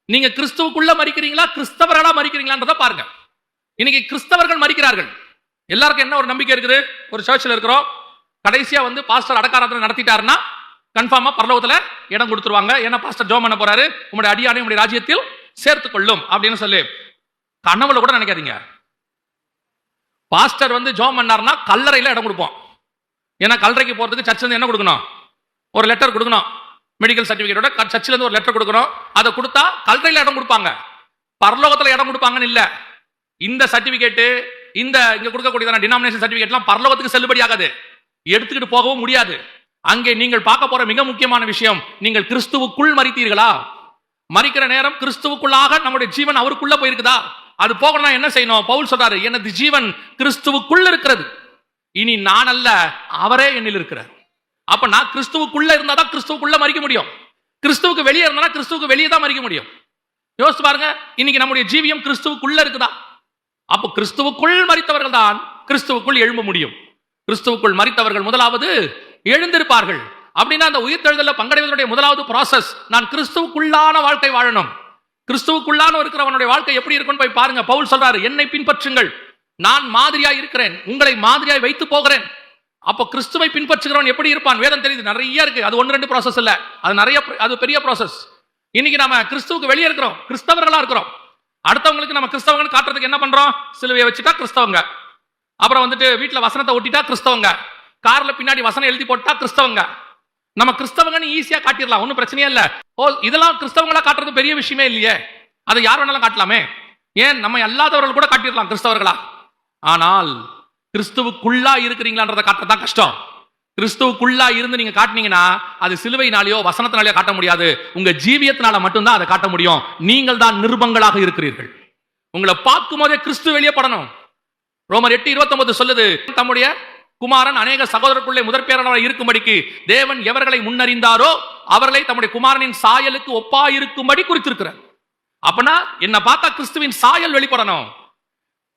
நீங்க கிறிஸ்துவுக்குள்ள மரிக்கிறீங்களா, கிறிஸ்தவர்களா மரிக்கிறீங்களான்றத பாருங்க. இன்னைக்கு கிறிஸ்தவர்கள் மரிக்கிறார்கள். எல்லாருக்கும் என்ன ஒரு நம்பிக்கை இருக்குது? ஒரு சர்ச்சில் இருக்கிறோம், கடைசியா வந்து பாஸ்டர் அடக்காராதனை நடத்திட்டாருன்னா கன்ஃபார்மா பரலோகத்துல இடம் கொடுத்துருவாங்க. ஏன்னா பாஸ்டர் ஜோம் பண்ண போறாரு, உங்களுடைய அடியானை உங்களுடைய ராஜ்யத்தில் சேர்த்துக் கொள்ளும் அப்படின்னு சொல்லி. கனவுல கூட நினைக்காதீங்க. பாஸ்டர் வந்து ஜோம் பண்ணார்னா கல்லறையில இடம் கொடுப்போம். ஏன்னா கல்லறைக்கு போறதுக்கு சர்ச்சில் இருந்து என்ன கொடுக்கணும்? ஒரு லெட்டர் கொடுக்கணும், மெடிக்கல் சர்டிபிகேட்டோட சர்ச்சில் இருந்து ஒரு லெட்டர் கொடுக்கணும். அதை கொடுத்தா கல்லறையில இடம் கொடுப்பாங்க, பரலோகத்துல இடம் கொடுப்பாங்கன்னு இல்ல. இந்த சர்டிபிகேட், இந்த இங்க கொடுக்கக்கூடியதான டினாமினேஷன் சர்டிபிகேட்லாம் பரலோகத்துக்கு செல்லுபடியாகாது, எடுத்துக்கிட்டு போகவும் முடியாது. அங்கே நீங்கள் பார்க்க போற மிக முக்கியமான விஷயம், நீங்கள் கிறிஸ்துவுக்குள் மரித்தீர்களா? மரிக்கிற நேரம் கிறிஸ்துவுக்குள்ளாக நம்முடைய ஜீவன் அவருக்குள்ள போயிருக்குதா? அது போகணும்னா என்ன செய்யணும்? பவுல் சொல்றாரு, எனது ஜீவன் கிறிஸ்துவுக்குள்ள இருக்கிறது, இனி நான் அல்ல அவரே என்னில் இருக்கிறார். அப்ப நான் கிறிஸ்துவுக்குள்ள இருந்தாதான் கிறிஸ்துவுக்குள்ள மரிக்க முடியும். கிறிஸ்துவுக்கு வெளியே இருந்தா கிறிஸ்துவுக்கு வெளியே தான் மரிக்க முடியும். யோசிச்சு பாருங்க, இன்னைக்கு நம்முடைய ஜீவியம் கிறிஸ்துவுக்குள்ள இருக்குதா? அப்போ கிறிஸ்துவுக்குள் மரித்தவர்கள் தான் கிறிஸ்துவுக்குள் எழும்ப முடியும். கிறிஸ்துவுக்குள் மரித்தவர்கள் முதலாவது எழுந்திருப்பார்கள். அப்படின்னா அந்த உயிர்த்தெழுதல்ல பங்கடைவதனுடைய முதலாவது ப்ராசஸ், நான் கிறிஸ்துவுக்குள்ளான வாழ்க்கை வாழணும். கிறிஸ்துவுக்குள்ளான இருக்கிறவனுடைய வாழ்க்கை எப்படி இருக்குன்னு போய் பாருங்க. பவுல் சொல்றாரு, என்னை பின்பற்றுங்கள், நான் மாதிரியாய் இருக்கிறேன், உங்களை மாதிரியாய் வைத்து போகிறேன். அப்போ கிறிஸ்துவை பின்பற்றுகிறவன் எப்படி இருப்பான்? வேதம் தெரியுது, நிறைய இருக்கு. அது 1 2 ப்ராசஸ் இல்ல, அது நிறைய, அது பெரிய ப்ராசஸ். இன்னைக்கு நம்ம கிறிஸ்துவுக்கு வெளியே இருக்கிறோம், கிறிஸ்தவர்களா இருக்கிறோம். அடுத்தவங்களுக்கு நம்ம கிறிஸ்தவங்க காட்டுறதுக்கு என்ன பண்றோம்? சிலுவையை வச்சுட்டா கிறிஸ்தவங்க, அப்புறம் வந்துட்டு வீட்டுல வசனத்தை ஒட்டிட்டா கிறிஸ்தவங்க, கார்ல பின்னாடி வசனம் எழுதி போட்டா கிறிஸ்தவங்க. நம்ம கிறிஸ்தவங்கன்னு ஈஸியா காட்டிடலாம், ஒன்றும் பிரச்சனையே இல்ல. ஓ, இதெல்லாம் கிறிஸ்தவங்களா காட்டுறது பெரிய விஷயமே இல்லையே, அதை யார் வேணாலும் காட்டலாமே. ஏன் நம்ம அல்லாதவர்கள் கூட காட்டிடலாம் கிறிஸ்தவர்களா. ஆனால் கிறிஸ்துவுக்குள்ளா இருக்கிறீங்களான்றதை காட்டுறதுதான் கஷ்டம். கிறிஸ்துவுக்குள்ளா இருந்து நீங்க காட்டினீங்கன்னா அது சிலுவையினாலேயோ வசனத்தினாலேயோ காட்ட முடியாது, உங்க ஜீவியத்தினால மட்டும்தான் அதை காட்ட முடியும். நீங்கள் தான் நிருபங்களாக இருக்கிறீர்கள். உங்களை பார்க்கும் போதே கிறிஸ்து வெளியே படணும். ரோமர் 8:29 சொல்லுது, தம்முடைய குமாரன் அநேக சகோதரருக்குள்ளே முதற்பேரானவராய் இருக்கும்படிக்கு தேவன் எவர்களை முன்னறிந்தாரோ அவர்களை தம்முடைய குமாரனின் சாயலுக்கு ஒப்பாயிருக்கும்படி குறித்திருக்கிறார். அப்பனா என்ன பார்த்தா கிறிஸ்துவின் சாயல் வெளிப்படணும்.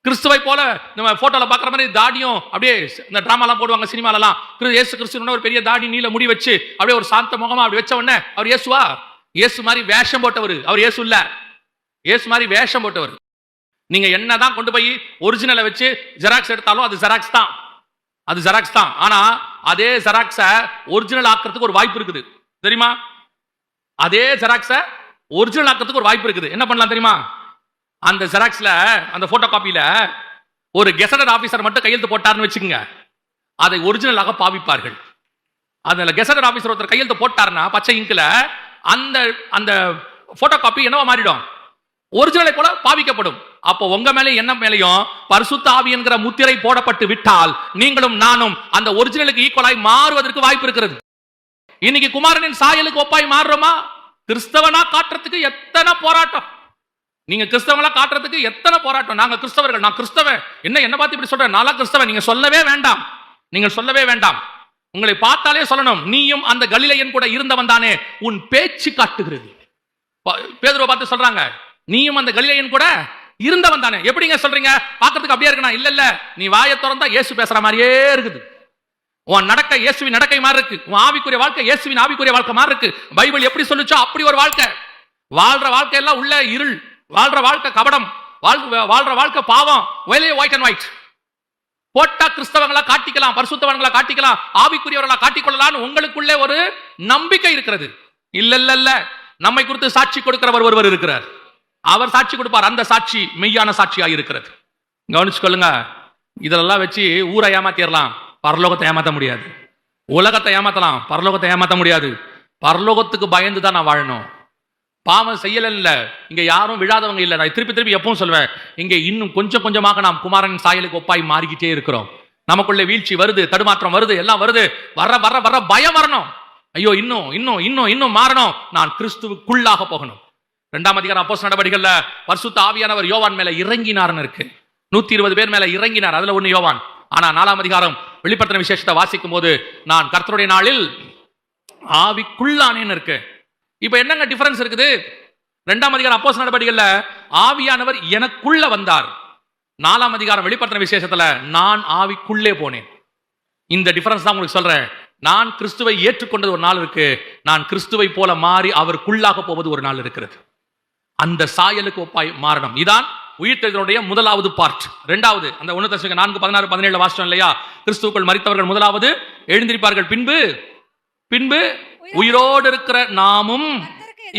கிறிஸ்துவை போல நம்ம போட்டோல பாக்குற மாதிரி தாடியும் அப்படியே இந்த டிராமாலாம் போடுவாங்க சினிமாலாம், இயேசு கிறிஸ்து ஒரு பெரிய தாடி நீல முடி வச்சு அப்படியே ஒரு சாந்த முகமா அப்படி வச்ச உடனே அவர் இயேசுவா? இயேசு மாதிரி வேஷம் போட்டவர் அவர் இயேசு இல்ல. இயேசு மாதிரி வேஷம் போட்டவர். நீங்க என்னதான் கொண்டு போய் ஒரிஜினலை வச்சு ஜெராக்ஸ் எடுத்தாலும் அது ஜெராக்ஸ் தான், அது ஜெராக்ஸ் தான். ஆனா அதே ஜெராக்ஸ ஒரிஜினல் ஆக்குறதுக்கு ஒரு வாய்ப்பு இருக்குது தெரியுமா? அதே ஜெராக்ஸ ஒரிஜினல் ஆக்கிறதுக்கு ஒரு வாய்ப்பு இருக்குது. என்ன பண்ணலாம் தெரியுமா? அந்த ஜெராக்ஸ்ல, அந்த போட்டோ காப்பியில ஒரு கெசடட் ஆபீசர் மட்டும் கையெழுத்து போட்டாருன்னு வச்சுக்கோங்க, அதை ஒரிஜினலாக பாவிப்பார்கள். அதுல கெசடட் ஆபீசர் ஒருத்தர் கையெழுத்து போட்டாருன்னா பச்சை இங்க்ல அந்த அந்த போட்டோ காப்பி என்னவா மாறிடும்? ஒரிஜினலை போல பாவிக்கப்படும். அப்போ உங்க மேலே என்ன மேலையும் பரிசுத்த ஆவி என்கிற முத்திரை போடப்பட்டு விட்டால் நீங்களும் நானும் அந்த ஒரிஜினலுக்கு ஈக்குவலாய் மாறுவதற்கு வாய்ப்பு இருக்கிறது. இன்னைக்கு குமாரனின் சாயலுக்கு ஒப்பாய் மாறுறோமா? கிறிஸ்தவனா காட்டுறதுக்கு எத்தனை போராட்டம்! நீங்க கிறிஸ்தவங்களா காட்டுறதுக்கு எத்தனை போராட்டம்! நாங்க கிறிஸ்தவர்கள், நான் கிறிஸ்தவன், என்ன பார்த்து இப்படி சொல்றேன், நாளா கிறிஸ்தவன். நீங்க சொல்லவே வேண்டாம், நீங்கள் சொல்லவே வேண்டாம். உங்களை பார்த்தாலே சொல்லணும், நீயும் அந்த கலிலேயன் கூட இருந்தவன் தானே, உன் பேச்சு காட்டுகிறது. பேதுருவை பார்த்து சொல்றாங்க, நீயும் அந்த கலிலேயன் கூட இருந்தவன் தானே. எப்படிங்க சொல்றீங்க? பார்க்கிறதுக்கு அப்படியே இருக்கணும். இல்ல இல்ல, நீ வாயை திறந்தா இயேசு பேசுற மாதிரியே இருக்குது. உன் நடக்கை இயேசுவின் நடக்கை மாதிரி இருக்கு. உன் ஆவிக்குரிய வாழ்க்கை இயேசுவின் ஆவிக்குரிய வாழ்க்கை மாதிரி இருக்கு. பைபிள் எப்படி சொல்லுச்சோ அப்படி ஒரு வாழ்க்கை. வாழ்ற வாழ்க்கை எல்லாம் உள்ள இருள், வாழ்ற வாழ்க்கை கபடம், வாழ்ற வாழ்க்கை பாவம். ஒயிட் அண்ட் ஒயிட் போட்டா கிறிஸ்தவங்களா காட்டிக்கலாம், பரிசுத்தவங்களா காட்டிக்கலாம், ஆவிக்குரியவர்களா காட்டிக்கொள்ளலாம். உங்களுக்குள்ளே ஒரு நம்பிக்கை இருக்கிறது. இல்ல இல்ல இல்ல, நம்மை குறித்து சாட்சி கொடுக்கிறவர் ஒருவர் இருக்கிறார். அவர் சாட்சி கொடுப்பார். அந்த சாட்சி மெய்யான சாட்சியா இருக்கிறது. கவனிச்சு கொள்ளுங்க. இதெல்லாம் வச்சு ஊரை ஏமாத்திடலாம், பரலோகத்தை ஏமாத்த முடியாது. உலகத்தை ஏமாத்தலாம், பரலோகத்தை ஏமாத்த முடியாது. பரலோகத்துக்கு பயந்து தான் நான் வாழணும். பாவம் செய்யல இல்ல, இங்க யாரும் விழாதவங்க இல்ல. நான் திருப்பி திருப்பி எப்பவும் சொல்வேன், இங்க இன்னும் கொஞ்சம் கொஞ்சமாக நாம் குமாரன் சாயலுக்கு ஒப்பாய் மாறிக்கிட்டே இருக்கிறோம். நமக்குள்ள வீழ்ச்சி வருது, தடுமாற்றம் வருது, எல்லாம் வருது. வர வர வர பயம் வரணும். ஐயோ, இன்னும் இன்னும் இன்னும் இன்னும் மாறணும், நான் கிறிஸ்துவுக்குள்ளாக போகணும். 2ஆம் அதிகாரம் அப்போஸ்தலர் நடவடிக்கைகள்ல பரிசுத்த ஆவியானவர் யோவான் மேல இறங்கினார்னு இருக்கு. 120 பேர் மேல இறங்கினார், அதுல ஒண்ணு யோவான். ஆனா 4ஆம் அதிகாரம் வெளிப்படுத்தின விசேஷத்தை வாசிக்கும் போது, நான் கர்த்தருடைய நாளில் ஆவிக்குள்ளானேன்னு இருக்கு. இப்ப என்னங்க டிஃபரன்ஸ் இருக்குது? 2ஆம் அதிகாரம் அப்போஸ்தலர் நடவடிக்கைகள்ல ஆவியானவர் எனக்குள்ள வந்தார். 4ஆம் அதிகாரம் வெளிப்படுத்தின விசேஷத்துல நான் ஆவிக்குள்ளே போனேன். இந்த டிஃபரன்ஸ் தான் உங்களுக்கு சொல்றேன். நான் கிறிஸ்துவை ஏற்றுக்கொண்டது ஒரு நாள் இருக்கு, நான் கிறிஸ்துவை போல மாறி அவருக்குள்ளாக போவது ஒரு நாள் இருக்கிறது. அந்த சாயலுக்கு ஒப்பாய் மாறணும். இதான் உயிர்த்தெழுதலுடைய முதலாவது பார்ட். இரண்டாவது, அந்த 1 தெசலோனிக்கேயர் 4:16-17 வாசிச்சோம் இல்லையா? கிறிஸ்துவுக்குள் மரித்தவர்கள் முதலாவது எழுந்திருப்பார்கள், பின்பு உயிரோடு இருக்கிற நாமும்.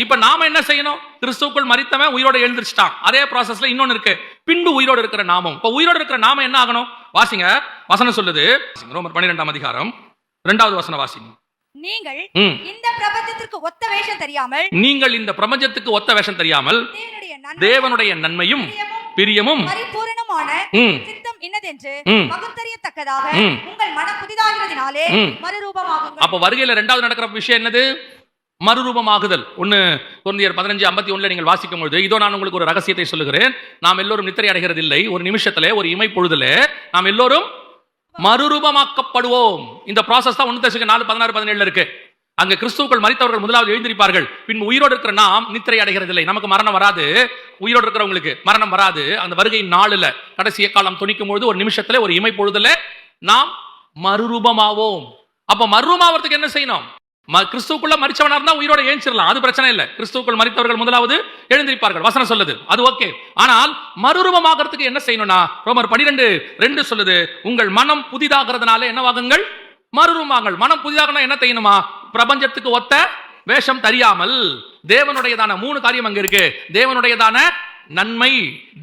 இப்ப நாம என்ன செய்யணும்? கிறிஸ்துவுக்குள் மரித்தவன் உயிரோடு எழுந்திருச்சிட்டான். அதே ப்ராசஸ்ல இன்னொன்னு இருக்கு, பின்பு உயிரோடு இருக்கிற நாமும். இப்ப உயிரோடு இருக்கிற நாம என்ன ஆகணும்? வாசிங்க, வசனம் சொல்லுது. ரோமர் 12ஆம் அதிகாரம் 2வது வசனம் வாசிங்க. நீங்கள் இந்த பிரபஞ்சத்திற்கு ஒத்த வேஷம் தெரியாமல் தேவனுடைய நன்மையும் பிரியமும் பரிபூரணமான சித்தம் இன்னதென்று பகுத்தறியத்தக்கதாக உங்கள் மனம் புதிதாகிறதினாலே மறுரூபமாகுங்கள். அப்ப வருகையில 2வது நடக்கிற விஷயம் என்னது? மறுரூபமாகுதல். 1 கொரிந்தியர் 15:51 நீங்கள் வாசிக்கும் பொழுது, இதோ நான் உங்களுக்கு ஒரு ரகசியத்தை சொல்லுகிறேன், நாம் எல்லோரும் நித்திரை அடைகிறதில்லை, ஒரு நிமிஷத்திலே, ஒரு இமை பொழுதிலே நாம் எல்லோரும் மறுரூபமாக்கப்படுவோம். இந்த ப்ராசஸ் தான் 1 தெசலோனிக்கேயர் 4:16-17 இருக்கு. அங்க கிறிஸ்துவுக்குள் மரித்தவர்கள் முதலாவது எழுந்திருப்பார்கள், பின் உயிரோடு இருக்கிற நாம் நித்திரை அடைகிறதில்லை. நமக்கு மரணம் வராது, உயிரோடு இருக்கிறவங்களுக்கு மரணம் வராது. அந்த வருகையின் நாளில் கடைசிய காலம் துணிக்கும் பொழுது ஒரு நிமிஷத்துல, ஒரு இமை பொழுதுல நாம் மறுரூபமாவோம். அப்ப மறுரூபமாவதுக்கு என்ன செய்யணும்? கிறிஸ்துவுக்குள்ள மரிச்சவனா இருந்தா உயிரோட ஏஞ்சிடலாம், அது பிரச்சனை இல்லை. கிறிஸ்துவுக்குள் மரித்தவர்கள் முதலாவது எழுந்திருப்பார்கள், வசனம் சொல்லுது, அது ஓகே. ஆனால் மறுரூபமாகிறதுக்கு என்ன செய்யணும்னா, ரோமர் 12:2 சொல்லுது, உங்கள் மனம் புதிதாகிறதுனால என்னவாகுங்கள்? மறுரூபமாங்கள். மனம் புதிதாகனா என்ன செய்யணுமா? பிரபஞ்சத்துக்கு ஒத்த வேஷம் தெரியாமல் தேவனுடையதான 3 காரியம் அங்க இருக்கு. தேவனுடையதான நன்மை.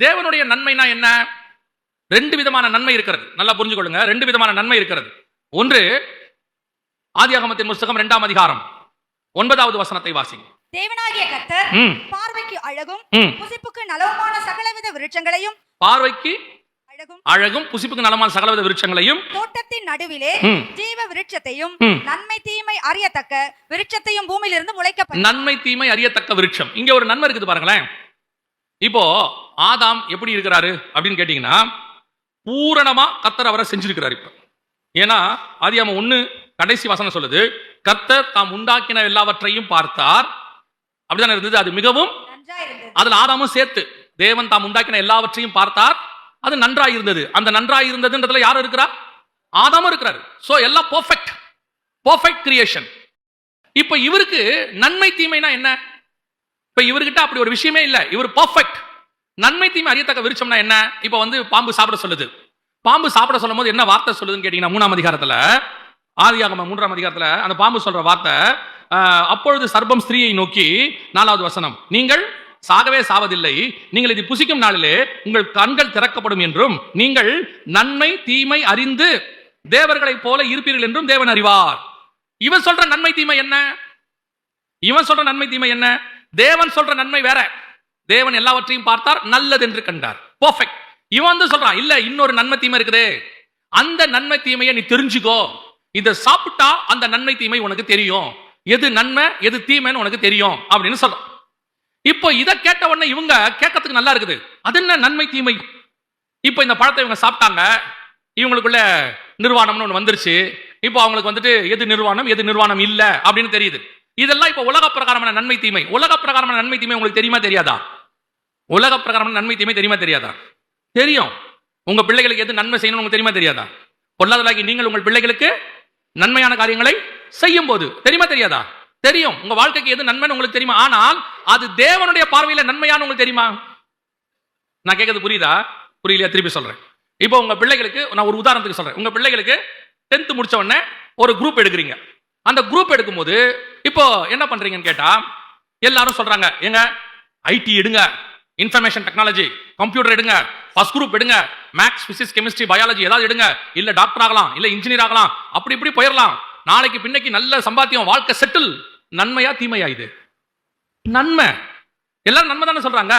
தேவனுடைய நன்மைனா என்ன? 2 விதமான நன்மை இருக்கிறது. நல்லா புரிஞ்சுக்கொள்ளுங்க, 2 விதமான நன்மை இருக்கிறது. ஒன்று, ஆதியாகமத்தின் புத்தகம் 2ஆம் அதிகாரம் 9வது வசனத்தை வாசிங்க. தேவனாகிய கர்த்தர் பார்வைக்கு அழகும் புசிப்புக்கு நலவுமான சகலவித விருட்சங்களையும், பார்வைக்கு அழகும் புசிப்புக்கு நலமான சகலவித விருட்சங்களையும், தோட்டத்தின் நடுவிலே ஜீவ விருட்சத்தையும், நன்மை தீமை அறியத்தக்க விருட்சத்தையும் பூமியிலிருந்து முளைக்க. நன்மை தீமை அறியத்தக்க விருட்சம். இங்க ஒரு நன்மை இருக்குது பாருங்களேன். இப்போ ஆதாம் எப்படி இருக்கிறாரு அப்படின்னு கேட்டீங்கன்னா, பூரணமா கர்த்தர் அவரை செஞ்சிருக்கிறார். இப்ப ஏன்னா ஆதியாகமம் 1 கடைசி வசனம் சொல்லுது, கர்த்தர் தாம் உண்டாக்கின எல்லாவற்றையும் பார்த்தார், அப்படிதான் இருந்தது, அது மிகவும் அதுல ஆதாமும் சேர்த்து. தேவன் தாம் உண்டாக்கின எல்லாவற்றையும் பார்த்தார், அது நன்றாய் இருந்தது. அந்த நன்றாய் இருந்ததுன்றதுல யாரும் இருக்கிறா? ஆதாமும் இருக்கிறார். சோ எல்லாம் பெர்ஃபெக்ட் கிரியேஷன். இப்ப இவருக்கு நன்மை தீமைனா என்ன? இப்ப இவர்கிட்ட அப்படி ஒரு விஷயமே இல்ல, இவர் பெர்ஃபெக்ட். நன்மை தீமை அறியத்தக்க விருட்சம்னா என்ன? இப்ப பாம்பு சாப்பிட சொல்லுது. பாம்பு சாப்பிட சொல்லும் போது என்ன வார்த்தை சொல்லுதுன்னு கேட்டீங்கன்னா, 3ஆம் அதிகாரத்துல, ஆதியாகமம் 3ஆம் அதிகாரத்துல அந்த பாம்பு சொல்ற வார்த்தை, அப்பொழுது சர்ப்பம் ஸ்திரீயை நோக்கி, 4வது வசனம், நீங்கள் சாகவே சாவதில்லை, நீங்கள் இதை புசிக்கும் நாளிலே உங்கள் கண்கள் திறக்கப்படும் என்றும் நீங்கள் நன்மை தீமை அறிந்து தேவர்களைப் போல இருப்பீர்கள் என்றும் தேவன் அறிவார். இவன் சொல்ற நன்மை தீமை என்ன? இவன் சொல்ற நன்மை தீமை என்ன? தேவன் சொல்ற நன்மை வேற. தேவன் எல்லாவற்றையும் பார்த்தார், நல்லது என்று கண்டார், பெர்ஃபெக்ட். இவன் வந்து சொல்றான், இல்ல இன்னொரு நன்மை தீமை இருக்குது, அந்த நன்மை தீமையை நீ தெரிஞ்சுக்கோ, இதை சாப்பிட்டா அந்த நன்மை தீமை உனக்கு தெரியும், எது நன்மை எது தீமைன்னு உனக்கு தெரியும் அப்படின்னு சொல்றான். இப்போ இதை கேட்ட உடனே இவங்க கேட்கறதுக்கு நல்லா இருக்குது, அது என்ன நன்மை தீமை? இப்போ இந்த பழத்தை இவங்க சாப்பிட்டாங்க, இவங்களுக்குள்ள நிர்வாணம்னு ஒன்று வந்துருச்சு. இப்போ அவங்களுக்கு வந்துட்டு எது நிர்வாணம் எது நிர்வாணம் இல்ல அப்படின்னு தெரியுது. இதெல்லாம் இப்போ உலக பிரகாரமான நன்மை தீமை. உலக பிரகாரமான நன்மை தீமை உங்களுக்கு தெரியுமா தெரியாதா? உலக பிரகாரமான நன்மை தீமை தெரியுமா தெரியாதா? தெரியும். உங்க பிள்ளைகளுக்கு எது நன்மை செய்யணும் உங்களுக்கு தெரியுமா தெரியாதா? பொல்லாதலாகி நீங்கள் உங்கள் பிள்ளைகளுக்கு நன்மையான காரியங்களை செய்யும் போது தெரியுமா தெரியாதா? தெரியும். உங்க வாழ்க்கைக்கு எது நன்மைன்னு உங்களுக்கு தெரியுமா? ஆனால் அது தேவனுடைய பார்வையில நன்மையான உங்களுக்கு தெரியுமா? நான் கேட்கறது புரியுதா? புரியலையா? திருப்பி சொல்றேன். இப்போ உங்க பிள்ளைகளுக்கு நான் ஒரு உதாரணத்துக்கு சொல்றேன். உங்க பிள்ளைகளுக்கு 10th முடிச்ச உடனே ஒரு குரூப் எடுக்கிறீங்க. அந்த குரூப் எடுக்கும்போது இப்போ என்ன பண்றீங்கன்னு கேட்டா, எல்லாரும் சொல்றாங்க, எங்க ஐடி எடுங்க, இன்ஃபர்மேஷன் டெக்னாலஜி, கம்ப்யூட்டர் எடுங்க, ஃபர்ஸ்ட் குரூப் எடுங்க, மேக்ஸ் பிசிக்ஸ் கெமிஸ்ட்ரி பயாலஜி ஏதாவது எடுங்க, இல்ல டாக்டர் ஆகலாம், இல்ல இன்ஜினியர் ஆகலாம், அப்படி இப்படி போயிடலாம், நாளைக்கு பின்னைக்கு நல்ல சம்பாத்தியம், வாழ்க்கை செட்டில். நன்மையா தீமையா? இது நன்மை. எல்லாரும் நன்மை தானே சொல்றாங்க.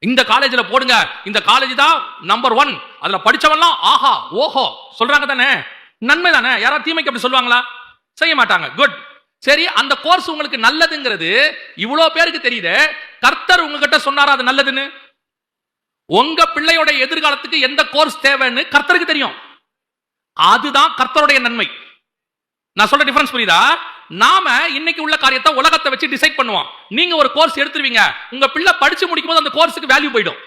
இந்த காலேஜ்ல போடுங்க, இந்த காலேஜ் தான் நம்பர் 1, அதுல படிச்சவன்லாம் ஆஹா ஓஹோ சொல்றாங்க தானே, நன்மை தானே. யாராவது தீமைக்கு அப்படி சொல்லுவாங்களா? செய்ய மாட்டாங்க. குட். சரி, அந்த கோர்ஸ் உங்களுக்கு நல்லதுங்கிறது இவ்வளவு பேருக்கு தெரியுது, கர்த்தர் உங்ககிட்ட சொன்னாரா அது நல்லதுன்னு? உங்க பிள்ளையோட எதிர்காலத்துக்கு எந்த கோர்ஸ் தேவைன்னு கர்த்தருக்கு தெரியும். அதுதான் கர்த்தருடைய நன்மை. நான் சொல்ற டிஃபரன்ஸ் புரியுதா? நாம இன்னைக்கு உள்ள காரியத்தை உலகத்தை வச்சு டிசைட் பண்ணுவோம். நீங்க ஒரு கோர்ஸ் எடுத்துருவீங்க, உங்க பிள்ளை படிச்சு முடிக்கும் போது அந்த கோர்ஸுக்கு வேல்யூ போயிடும்.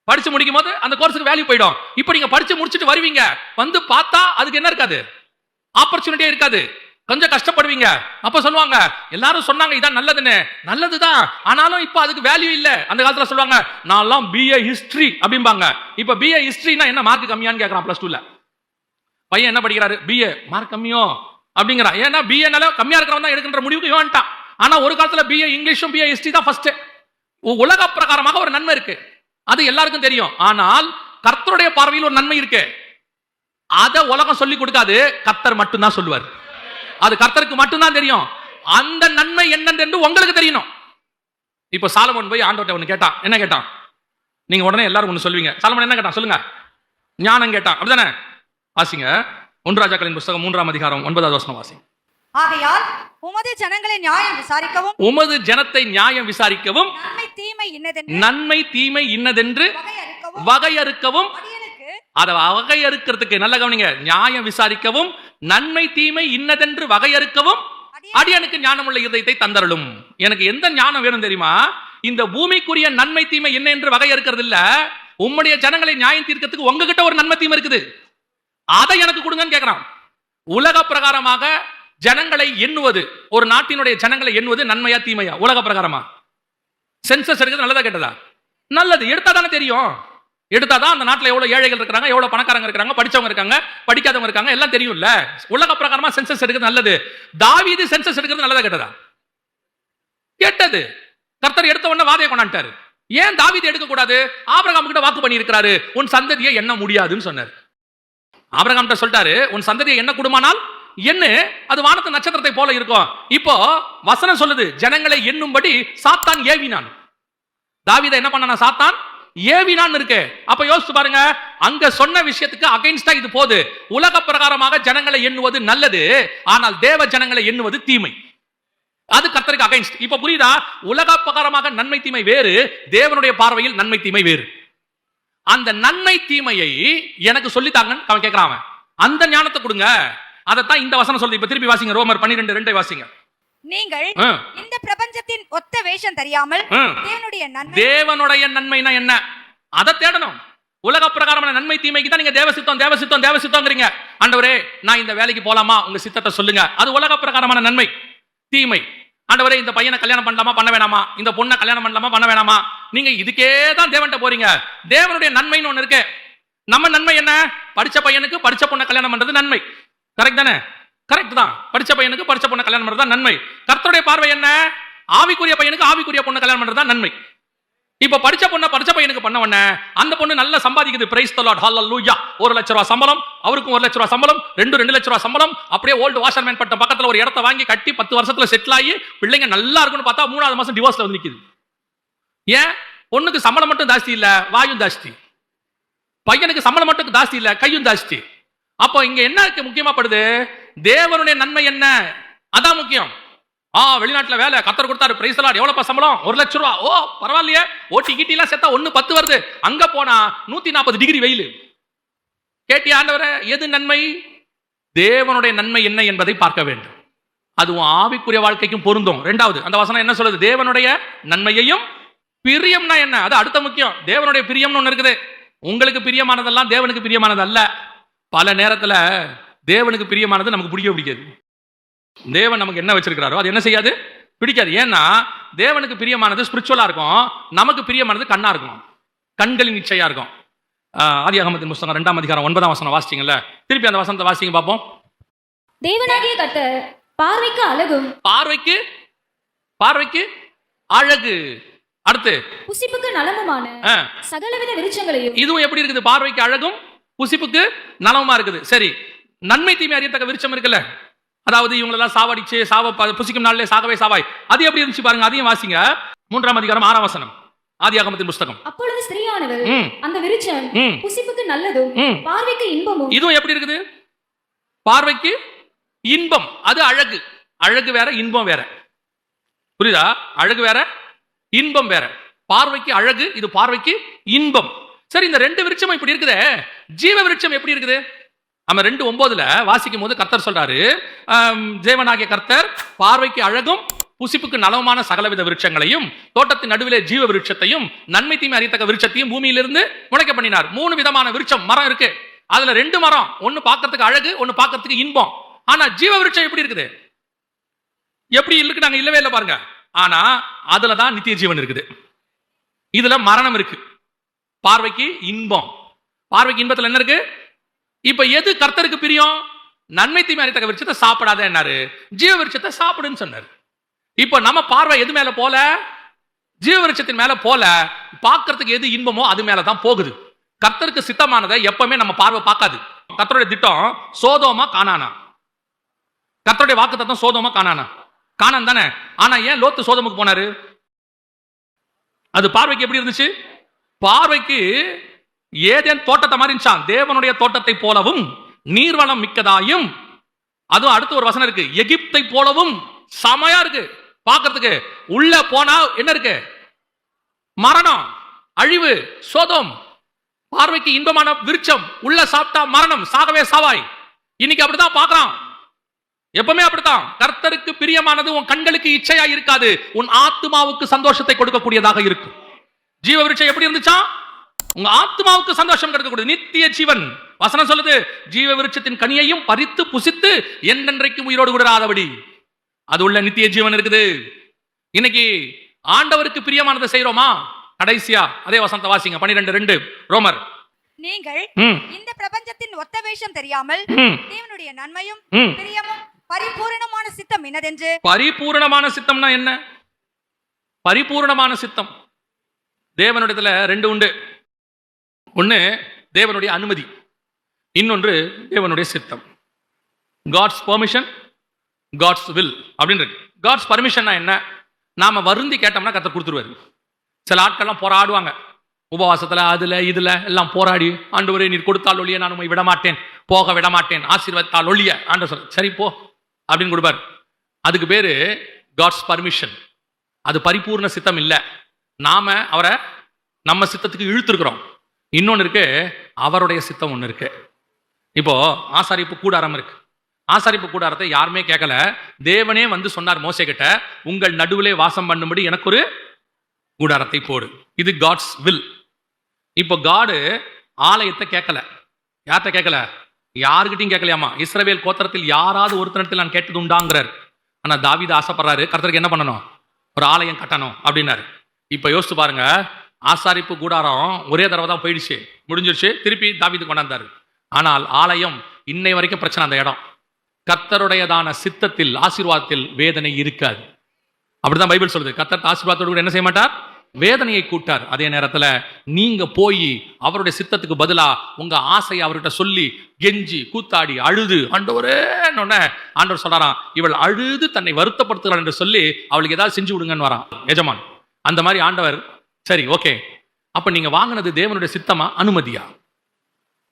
படிச்சு முடிக்கும் போது அந்த கோர்ஸுக்கு வேல்யூ போயிடும். இப்போ நீங்க படிச்சு முடிச்சுட்டு வருவீங்க, வந்து பார்த்தா அதுக்கு என்ன இருக்காது, ஆப்பர்ச்சுனிட்டியே இருக்காது, கொஞ்சம் கஷ்டப்படுவீங்க. அப்ப சொல்லுவாங்க, எல்லாரும் சொன்னாங்க இதான் நல்லதுன்னு. நல்லதுதான், ஆனாலும் இப்ப அதுக்கு வேல்யூ இல்ல. அந்த காலத்துல சொல்லுவாங்க, நான்லாம் BA ஹிஸ்டரி அப்படிம்பாங்க. இப்ப BA ஹிஸ்டரினா என்ன, மார்க் கம்மியான்னு கேட்கறான். +2ல பையன் என்ன படிக்கிறாரு, BA மார்க் கம்மியோ அப்படிங்கிறான். ஏன்னா BA கம்மியா இருக்கிறவன் தான் எடுக்கின்ற முடிவுக்கு இவன்ட்டான். ஆனா ஒரு காலத்துல BA இங்கிலீஷும் BA ஹிஸ்டரி தான் ஃபர்ஸ்ட். உலக பிரகாரமாக ஒரு நன்மை இருக்கு, அது எல்லாருக்கும் தெரியும். ஆனால் கர்த்தருடைய பார்வையில் ஒரு நன்மை இருக்கு, அத உலகம் சொல்லி கொடுக்காது, கர்த்தர் மட்டும்தான் சொல்லுவார். அது கர்த்தருக்கு மட்டும்தான் தெரியும். அந்த நன்மை என்னென்று உங்களுக்கு தெரியணும். இப்போ சாலமோன் போய் ஆண்டவர்ட்ட ஒன்னு கேட்டான். என்ன கேட்டான்? நீங்க உடனே எல்லாரும் ஒன்னு சொல்வீங்க. சாலமோன் என்ன கேட்டான் சொல்லுங்க? ஞானம் கேட்டான், அப்படிதானே? வாசிங்க 1 ராஜாக்களின் புத்தகம் 3ஆம் அதிகாரம் 9வது வசனம் வாசிங்க. ஆகையால் உமது ஜனங்களை நியாயம் விசாரிக்கவும், உமது ஜனத்தை நியாயம் விசாரிக்கவும், நன்மை தீமை இன்னதென்று வகையறுக்கவும், அதை வகையறுக்கிறதுக்கு நல்ல கவனிங்க, நியாயம் விசாரிக்கவும் நன்மை தீமை இன்னதென்று வகையறுக்கவும் அடியனுக்கு ஞானம் உள்ள இதயத்தை தந்தருளும். எனக்கு எந்த ஞானம் வேணும் தெரியுமா? இந்த பூமிக்குரிய நன்மை தீமை என்ன என்று வகையறுக்கிறது இல்ல, உம்முடைய ஜனங்களை நியாயம் தீர்க்கிறதுக்கு உங்ககிட்ட ஒரு நன்மை தீமை இருக்குது, அதை எனக்கு கொடுங்கன்னு கேட்கிறான். உலக பிரகாரமாக ஜனங்களை எண்ணுவது, ஒரு நாட்டினுடைய ஜனங்களை எண்ணுவது நன்மையா தீமையா? உலக பிரகாரமா சென்சஸ் எடுக்கிறது நல்லதா கெட்டதா? நல்லது. எடுத்தா தானே தெரியும். எடுத்தாதான் அந்த நாட்டில் எவ்வளவு ஏழைகள் இருக்காங்க, எவ்வளவு பணக்காரங்க இருக்காங்க, படிச்சவங்க இருக்காங்க, படிக்காதவங்க இருக்காங்க, எல்லாம் தெரியும்ல. உலக பிரகாரமா சென்சஸ் எடுக்கிறது நல்லது. தாவீது சென்சஸ் எடுக்கிறது நல்லதா கெட்டதா? கெட்டது. கர்த்தர் எடுத்த உடனே வாதையை கொண்டாண்டாரு. ஏன் தாவீது எடுக்க கூடாது? ஆபிரகாம் கிட்ட வாக்கு பண்ணி இருக்கிறாரு, உன் சந்ததியை எண்ண முடியாதுன்னு சொன்னார். ஆபிரகாம் கிட்ட சொல்லிட்டாரு, உன் சந்ததியை என்ன கூடுமானால் என்ன, அது வானத்து நட்சத்திரத்தை போல இருக்கும். இப்போ வசனம் சொல்லுது, ஜனங்களை எண்ணும்படி சாத்தான் ஏவினான். தாவீதை என்ன பண்ணானா? சாத்தான் ஏவினான் இருக்கு. அப்ப யோசிச்சு பாருங்க, அங்க சொன்ன விஷயத்துக்கு அகைன்ஸ்டா இது போகுது. உலக பிரகாரமாக ஜனங்களை எண்ணுவது நல்லது, ஆனால் தேவ ஜனங்களை எண்ணுவது தீமை. அது கர்த்தருக்கு அகைன்ஸ்ட். இப்ப புரியுதா? உலக பிரகாரமாக நன்மை தீமை வேறு, தேவனுடைய பார்வையில் நன்மை தீமை வேறு. அந்த நன்மை தீமையை எனக்கு சொல்லித்தாங்கன்னு அவன் கேட்கிறான். அந்த ஞானத்தை கொடுங்க. அதைத்தான் இந்த வசனம் சொல்லுது. இப்ப திருப்பி வாசிங்க, ரோமர் 12:2 வாசிங்க. நீங்கள் இந்த பிரபஞ்சத்தின் ஒத்த வேஷம் தெரியாமல் தேவனுடைய நன்மைனா என்ன அதை தேடணும். உலக பிரகாரமான நன்மை தீமைக்கு தான் நீங்க தேவசித்தம் தேவசித்தம் தேவசித்தம்ங்கறீங்க. ஆண்டவரே நான் இந்த வேலைக்கு போலாமா, உங்க சித்தத்தை சொல்லுங்க. அது உலக பிரகாரமான நன்மை. தீமை, ஆண்டவரே இந்த பையனை கல்யாணம் பண்ணலாமா பண்ண வேணாமா, இந்த பொண்ணை கல்யாணம் பண்ணலாமா பண்ண வேணாமா, நீங்க இதுக்கே தான் தேவன்ட்ட போறீங்க. தேவனுடைய நன்மைன்னு ஒண்ணு இருக்கு. நம்ம நன்மை என்ன? படிச்ச பையனுக்கு படிச்ச பொண்ணை கல்யாணம் பண்றது நன்மை. கரெக்ட் தானே? கரெக்ட் தான். படிச்ச பையனுக்கு படிச்ச பொண்ணை கல்யாணம் பண்றது தான் நன்மை. கர்த்தருடைய பார்வை என்ன? ஆவிக்குரிய பையனுக்கு ஆவிக்குரிய பொண்ணை கல்யாணம் பண்றது தான் நன்மை. இப்ப படிச்ச பொண்ணை படிச்ச பையனுக்கு பண்ண உடனே அந்த பொண்ணு நல்லா சம்பாதிக்குது, பிரைஸ் தி லார்ட், ஹல்லேலூயா. 1 லட்சம் ரூபாய் சம்பளம், அவருக்கும் 1 லட்சம் ரூபாய் சம்பளம், 2 லட்சம் ரூபாய் சம்பளம். அப்படியே ஓல்டு வாஷர்மேன் பட்ட பக்கத்துல ஒரு இடத்தை வாங்கி கட்டி 10 வருஷத்துல செட்டில் ஆகி பிள்ளைங்க நல்லா இருக்குன்னு பார்த்தா 3வது மாசம் டிவோர்ஸ்ல வந்து நிக்குது. ஏன்? பொண்ணுக்கு சம்பளம் மட்டும் ஜாஸ்தி இல்ல, வாயும் ஜாஸ்தி. பையனுக்கு சம்பளம் மட்டும் ஜாஸ்தி இல்ல, கையும் ஜாஸ்தி. அப்போ இங்க என்ன முக்கியமா படுது? தேவனுடைய நன்மை என்ன, அதான் முக்கியம். வெளிநாட்டுல வேலை கத்தர் கொடுத்தாரு, பிரைஸ் தி லார்ட், எவ்வளவு சம்பளம்? 1 லட்சம் ரூபாய். ஓ பரவாயில்லையே, ஓட்டி கீட்டி எல்லாம் சேர்த்தா 1:10 வருது. அங்க போனா 140 டிகிரி வெயில். கேட்டியா ஆண்டவரே, எது நன்மை? தேவனுடைய நன்மை என்ன என்பதை பார்க்க வேண்டும். அதுவும் ஆவிக்குரிய வாழ்க்கைக்கும் பொருந்தும். 2வது அந்த வசனம் என்ன சொல்லுது? தேவனுடைய நன்மையையும், பிரியம்னா என்ன, அது அடுத்த முக்கியம். தேவனுடைய பிரியம்னு ஒண்ணு இருக்குது. உங்களுக்கு பிரியமானதெல்லாம் தேவனுக்கு பிரியமானது அல்ல. பல நேரத்துல தேவனுக்கு பிரியமானது நமக்கு பிடிக்காது. தேவன் நமக்கு என்ன வச்சிருக்கிறாரோ அது என்ன செய்யாது? பிடிக்காது. ஏன்னா தேவனுக்கு பிரியமானது ஸ்பிரிச்சுவலா இருக்கும், நமக்கு பிரியமானது கண்ணா இருக்கும், கண்களின் இச்சையா இருக்கும். ஆதியாகமத்தின் புத்தகம் 2ஆம் அதிகாரம் 9ஆம் வசனம் வாசிச்சீங்கல்ல, திருப்பி அந்த வசனத்தை வாசிங்க பாப்போம். தேவனாகிய கர்த்தர் பார்வைக்கு அழகும், பார்வைக்கு அழகு, அடுத்து புசிப்புக்கு நலமுமான சகலவித விருட்சங்களையும். இதுவும் எப்படி இருக்குது? பார்வைக்கு அழகும் புசிப்புக்கு நலமுமா இருக்குது. சரி, நன்மை தீமை அறியத்தக்க விருட்சம் இருக்குல்ல, அதாவது இவங்களெல்லாம் சாவடிச்சு புசிக்கும் நாளிலே சாகவே சாவாய், அது எப்படி இருந்துச்சு பாருங்க. அதையும் வாசிங்க. 3ஆம் அதிகாரம் 6ஆம் வசனம், ஆதியாகமத்தின் புத்தகம். அப்பொழுது ஸ்திரீயானவள் அந்த விருட்சம் புசிப்புக்கு நல்லதும் பார்வைக்கு இன்பமும். இதுவும் எப்படி இருக்குது? பார்வைக்கு இன்பம், அது அழகு. அழகு வேற, இன்பம் வேற. புரியுதா? அழகு வேற, இன்பம் வேற. பார்வைக்கு அழகு, இது பார்வைக்கு இன்பம். சரி, இந்த 2 விருட்சம் இப்படி இருக்குதே, ஜீவ விருட்சம் எப்படி இருக்குது? நம்ம 2:9 வாசிக்கும் போது கர்த்தர் சொல்றாரு, தேவனாகிய கர்த்தர் பார்வைக்கு அழகும் புசிப்புக்கு நலமான சகலவித விருட்சங்களையும் தோட்டத்தின் நடுவிலே ஜீவ விருட்சத்தையும் நன்மை தீமை அறியத்தக்க விருட்சத்தையும் பூமியிலிருந்து முளைக்க பண்ணினார். 3 விதமான விருட்சம் மரம் இருக்கு. அதுல 2 மரம், ஒன்னு பார்க்கறதுக்கு அழகு, ஒன்னு பார்க்கறதுக்கு இன்பம். ஆனா ஜீவ விருட்சம் எப்படி இருக்குது? எப்படி இருக்கு? நாங்க இல்லவே இல்லை பாருங்க. ஆனா அதுலதான் நித்திய ஜீவன் இருக்குது, இதுல மரணம் இருக்கு. பார்வைக்கு இன்பம், பார்வைக்கு இன்பத்துல என்ன இருக்கு? இப்ப எது கர்த்தருக்கு பிரியம்? நன்மை தீமை அறியத்தக்க விருட்சத்தை சாப்பிடாத என்னாரு, ஜீவ விருட்சத்தை சாப்பிடுன்னு சொன்னார். இப்ப நம்ம பார்வை எது மேல போல? ஜீவ விருட்சத்தின் மேல போல. பார்க்கறதுக்கு எது இன்பமோ அது மேலதான் போகுது. கர்த்தருக்கு சித்தமானதை எப்பவுமே நம்ம பார்வை பார்க்காது. கர்த்தருடைய திட்டம் சோதோமா கானானா? கர்த்தருடைய வாக்குத்தத்தம் சோதோமா கானானா? கானான் தானே. ஆனா ஏன் லோத்து சோதோமுக்கு போனாரு? அது பார்வைக்கு எப்படி இருந்துச்சு? பார்வைக்கு ஏதேன் தோட்டத்தை மாதிரி இருந்துச்சான், தேவனுடைய தோட்டத்தை போலவும் நீர்வளம் மிக்கதாயும். அதுவும் அடுத்து ஒரு வசனம் இருக்கு, எகிப்தை போலவும் செமையா இருக்கு பார்க்கிறதுக்கு. உள்ள போனா என்ன இருக்கு? மரணம், அழிவு, சோதோம். பார்வைக்கு இன்பமான விருட்சம், உள்ள சாப்பிட்டா மரணம், சாகவே சாவாய். இன்னைக்கு அப்படித்தான் பார்க்கலாம், எப்பவுமே அப்படித்தான். கர்த்தருக்கு பிரியமானது உன் கண்களுக்கு இச்சையா இருக்காது, உன் ஆத்மாவுக்கு சந்தோஷத்தை கொடுக்கக்கூடியதாக இருக்கும். ஜீவ விருட்சம் எப்படி இருந்துச்சா? உங்க ஆத்மாவுக்கு சந்தோஷம் கிடைக்கக்கூடிய நித்திய ஜீவன். வசனம் சொல்லுது, ஜீவ விருட்சத்தின் கனியையும் பறித்து புசித்து என்றென்றைக்கும் உயிரோடு விடாதபடி அது உள்ள நித்திய ஜீவன் இருக்குது. இன்னைக்கு ஆண்டவருக்கு பிரியமானதை செய்யறோமா? கடைசியா அதே வசனத்தை வாசிங்க, 12:2 ரோமர். நீங்கள் இந்த பிரபஞ்சத்தின் ஒத்த வேஷம் தெரியாமல் தேவனுடைய நன்மையும் பிரியமும் பரிபூரணமான சித்தம் என்னதென்று. பரிபூரணமான சித்தம்னா என்ன? பரிபூரணமான சித்தம் தேவனுடையதுல 2 உண்டு. ஒன்னு தேவனுடைய அனுமதி, இன்னொன்று தேவனுடைய சித்தம். காட்ஸ் பெர்மிஷன், காட்ஸ் வில் அப்படின்னு இருக்கு. காட்ஸ் பர்மிஷன்னா என்ன? நாம வருந்தி கேட்டோம்னா கர்த்தர் கொடுத்துருவாரு. சில ஆட்கள்லாம் போராடுவாங்க உபவாசத்துல, அதுல இதுல எல்லாம் போராடி, ஆண்டவரே நீர் கொடுத்தால் ஒழிய நான் உம்மை விட மாட்டேன், போக விட மாட்டேன், ஆசீர்வதித்தால் ஒழிய ஆண்டவர் சொல்ற சரி போ அப்படின்னு கொடுப்பார். அதுக்கு பேரு காட்ஸ் பர்மிஷன். அது பரிபூர்ண சித்தம் இல்லை, நாம அவரை நம்ம சித்தத்துக்கு இழுத்துருக்கிறோம். இன்னொன்னு இருக்கு, அவருடைய சித்தம் ஒண்ணு இருக்கு. இப்போ ஆசாரிப்பு கூடாரம் இருக்கு. ஆசாரிப்பு கூடாரத்தை யாருமே கேட்கல, தேவனே வந்து சொன்னார் மோசே கிட்ட, உங்கள் நடுவிலே வாசம் பண்ணும்படி எனக்கு ஒரு கூடாரத்தை போடு. இது காட்ஸ் வில். இப்போ காடு ஆலயத்தை கேட்கல, யார்கிட்ட கேட்கல? யாருக்கிட்டையும் கேட்கலையாமா. இஸ்ரவேல் கோத்திரத்தில் யாராவது ஒருத்தரத்தில் நான் கேட்டது உண்டாங்கிறார். ஆனா தாவீது ஆசைப்படுறாரு, கர்த்தருக்கு என்ன பண்ணணும்? ஒரு ஆலயம் கட்டணும் அப்படின்னாரு. இப்ப யோசிச்சு பாருங்க, ஆசாரிப்பு கூடாரம் ஒரே தடவை தான் போயிடுச்சு, முடிஞ்சிருச்சு, திருப்பி தாவீது கொண்டாந்தாரு. ஆனால் ஆலயம் இன்னை வரைக்கும் பிரச்சனை. அந்த இடம் கர்த்தருடையதான சித்தத்தில், ஆசீர்வாதத்தில் வேதனை இருக்காது. அப்படிதான் பைபிள் சொல்லுது. கர்த்தர் ஆசீர்வாதத்தோடு கூட என்ன செய்ய மாட்டார்? வேதனையை கூட்டார். அதே நேரத்தில் நீங்க போய் அவருடைய சித்தத்துக்கு பதிலா உங்க ஆசையை அவர்கிட்ட சொல்லி கெஞ்சி கூத்தாடி அழுது ஆண்டவரே ஆண்டவர் சொல்றாராம், இவள் அழுது தன்னை வருத்தப்படுத்துகிறாள் என்று சொல்லி அவளுக்கு ஏதாவது செஞ்சு விடுங்கன்னு வரான் எஜமான். அந்த மாதிரி ஆண்டவர் சரி ஓகே, அப்ப நீங்க வாங்கினது தேவனுடைய சித்தமா அனுமதியா?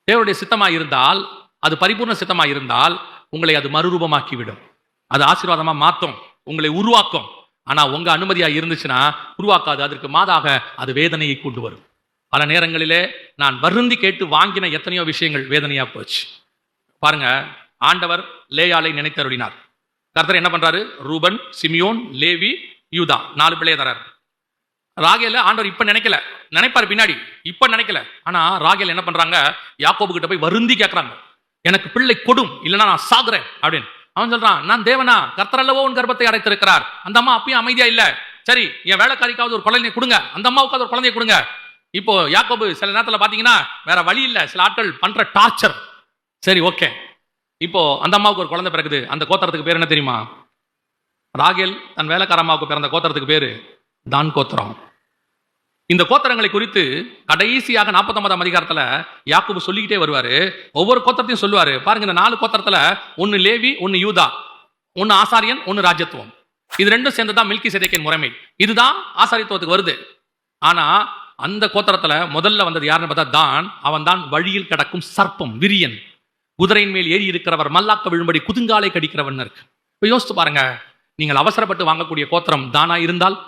தேவனுடைய சித்தமா இருந்தால், அது பரிபூர்ண சித்தமா இருந்தால் உங்களை அது மறுரூபமாக்கி விடும், அது ஆசீர்வாதமா மாற்றும், உங்களை உருவாக்கும். ஆனா உங்க அனுமதியா இருந்துச்சுன்னா உருவாக்காது, அதற்கு மாதாக அது வேதனையை கொண்டு வரும். பல நேரங்களிலே நான் வருந்தி கேட்டு வாங்கின எத்தனையோ விஷயங்கள் வேதனையா போச்சு. பாருங்க, ஆண்டவர் லேயாளை நினைத்தருளினார். கர்த்தர் என்ன பண்றாரு? ரூபன், சிமியோன், லேவி, யூதா 4 பிள்ளையை தரார். ராகேல ஆண்டவர் இப்ப நினைக்கல, நினைப்பாரு பின்னாடி, இப்ப நினைக்கல. ஆனா ராகேல் என்ன பண்றாங்க? யாக்கோபு கிட்ட போய் வருந்தி கேட்கறாங்க, எனக்கு பிள்ளை கொடும், இல்லைன்னா நான் சாகுறேன் அப்படின்னு. அவன் சொல்றான், நான் தேவனா? கர்த்தர் அல்லவோ உன் கர்ப்பத்தை அடைத்திருக்கிறார். அந்த அம்மா அப்பயும் அமைதியா இல்ல. சரி, என் வேலைக்காரிக்காவது ஒரு குழந்தையை கொடுங்க, அந்த அம்மாவுக்காவது ஒரு குழந்தையை கொடுங்க. இப்போ யாக்கோபு சில நேரத்தில் பாத்தீங்கன்னா வேற வழி இல்ல, சில ஆட்கள் பண்ற டார்ச்சர். சரி ஓகே, இப்போ அந்த அம்மாவுக்கு ஒரு குழந்தை பிறகுது. அந்த கோத்திரத்துக்கு பேர் என்ன தெரியுமா? ராகேல் தன் வேலைக்கார அம்மாவுக்கு பிறந்த கோத்திரத்துக்கு பேரு தான் கோத்திரம். இந்த கோத்திரங்களை குறித்து கடைசியாக 49ஆம் அதிகாரத்துல யாக்கோபு சொல்லிக்கிட்டே வருவாரு. ஒவ்வொரு கோத்திரத்தையும் சொல்லுவாரு. பாருங்க, இந்த 4 கோத்திரத்துல ஒன்னு லேவி, ஒன்னு யூதா, ஒன்னு ஆசாரியன், ஒன்னு ராஜ்யத்துவம். இது ரெண்டும் சேர்ந்துதான் மில்கி சேதேக்கின் முறைமை. இதுதான் ஆசாரியத்துவத்துக்கு வருது. ஆனா அந்த கோத்திரத்துல முதல்ல வந்தது யாருன்னு பார்த்தா தான். அவன் தான் வழியில் கிடக்கும் சர்ப்பம், விரியன், குதிரையின் மேல் ஏறி இருக்கிறவர், மல்லாக்க விழும்படி குதுங்காலை கடிக்கிறவன் இருக்கு. இப்ப யோசித்து பாருங்க, நீங்கள் அவசரப்பட்டு வாங்கக்கூடிய கோத்திரம் தானா இருந்தால்,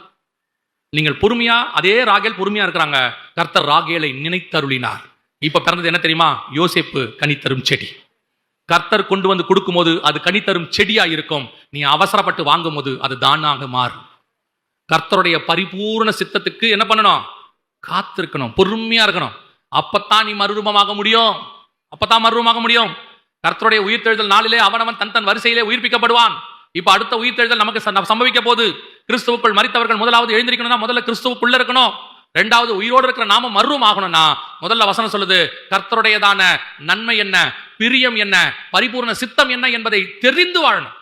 நீங்கள் பொறுமையா, அதே ராகேல் பொறுமையா இருக்கிறாங்க. கர்த்தர் ராகேலை நினைத்தருளினார். இப்ப பிறந்தது என்ன தெரியுமா? யோசேப்பு கனித்தரும் செடி. கர்த்தர் கொண்டு வந்து கொடுக்கும் போது அது கனித்தரும் செடியா இருக்கும். நீ அவசரப்பட்டு வாங்கும் போது அது தானாக மாறும். கர்த்தருடைய பரிபூர்ண சித்தத்துக்கு என்ன பண்ணணும்? காத்திருக்கணும், பொறுமையா இருக்கணும். அப்பத்தான் நீ மறுரூபமாக முடியும், அப்பத்தான் மறுரூபமாக முடியும். கர்த்தருடைய உயிர்த்தெழுதல் நாளிலே அவனவன் தன் தன் வரிசையிலே உயிர்ப்பிக்கப்படுவான். இப்ப அடுத்த உயிர்த்தெழுதல் நமக்கு சம்பவிக்க போது. கிறிஸ்துவுக்குள் மரித்தவர்கள் முதலாவது எழுந்திருக்கணும்னா முதல்ல கிறிஸ்துவுக்குள்ள இருக்கணும். ரெண்டாவது உயிரோடு இருக்கிற நாம மர்வம் ஆகணும்னா முதல்ல வசனம் சொல்லுது, கர்த்தருடையதான நன்மை என்ன, பிரியம் என்ன, பரிபூர்ண சித்தம் என்ன என்பதை தெரிந்து வாழணும்.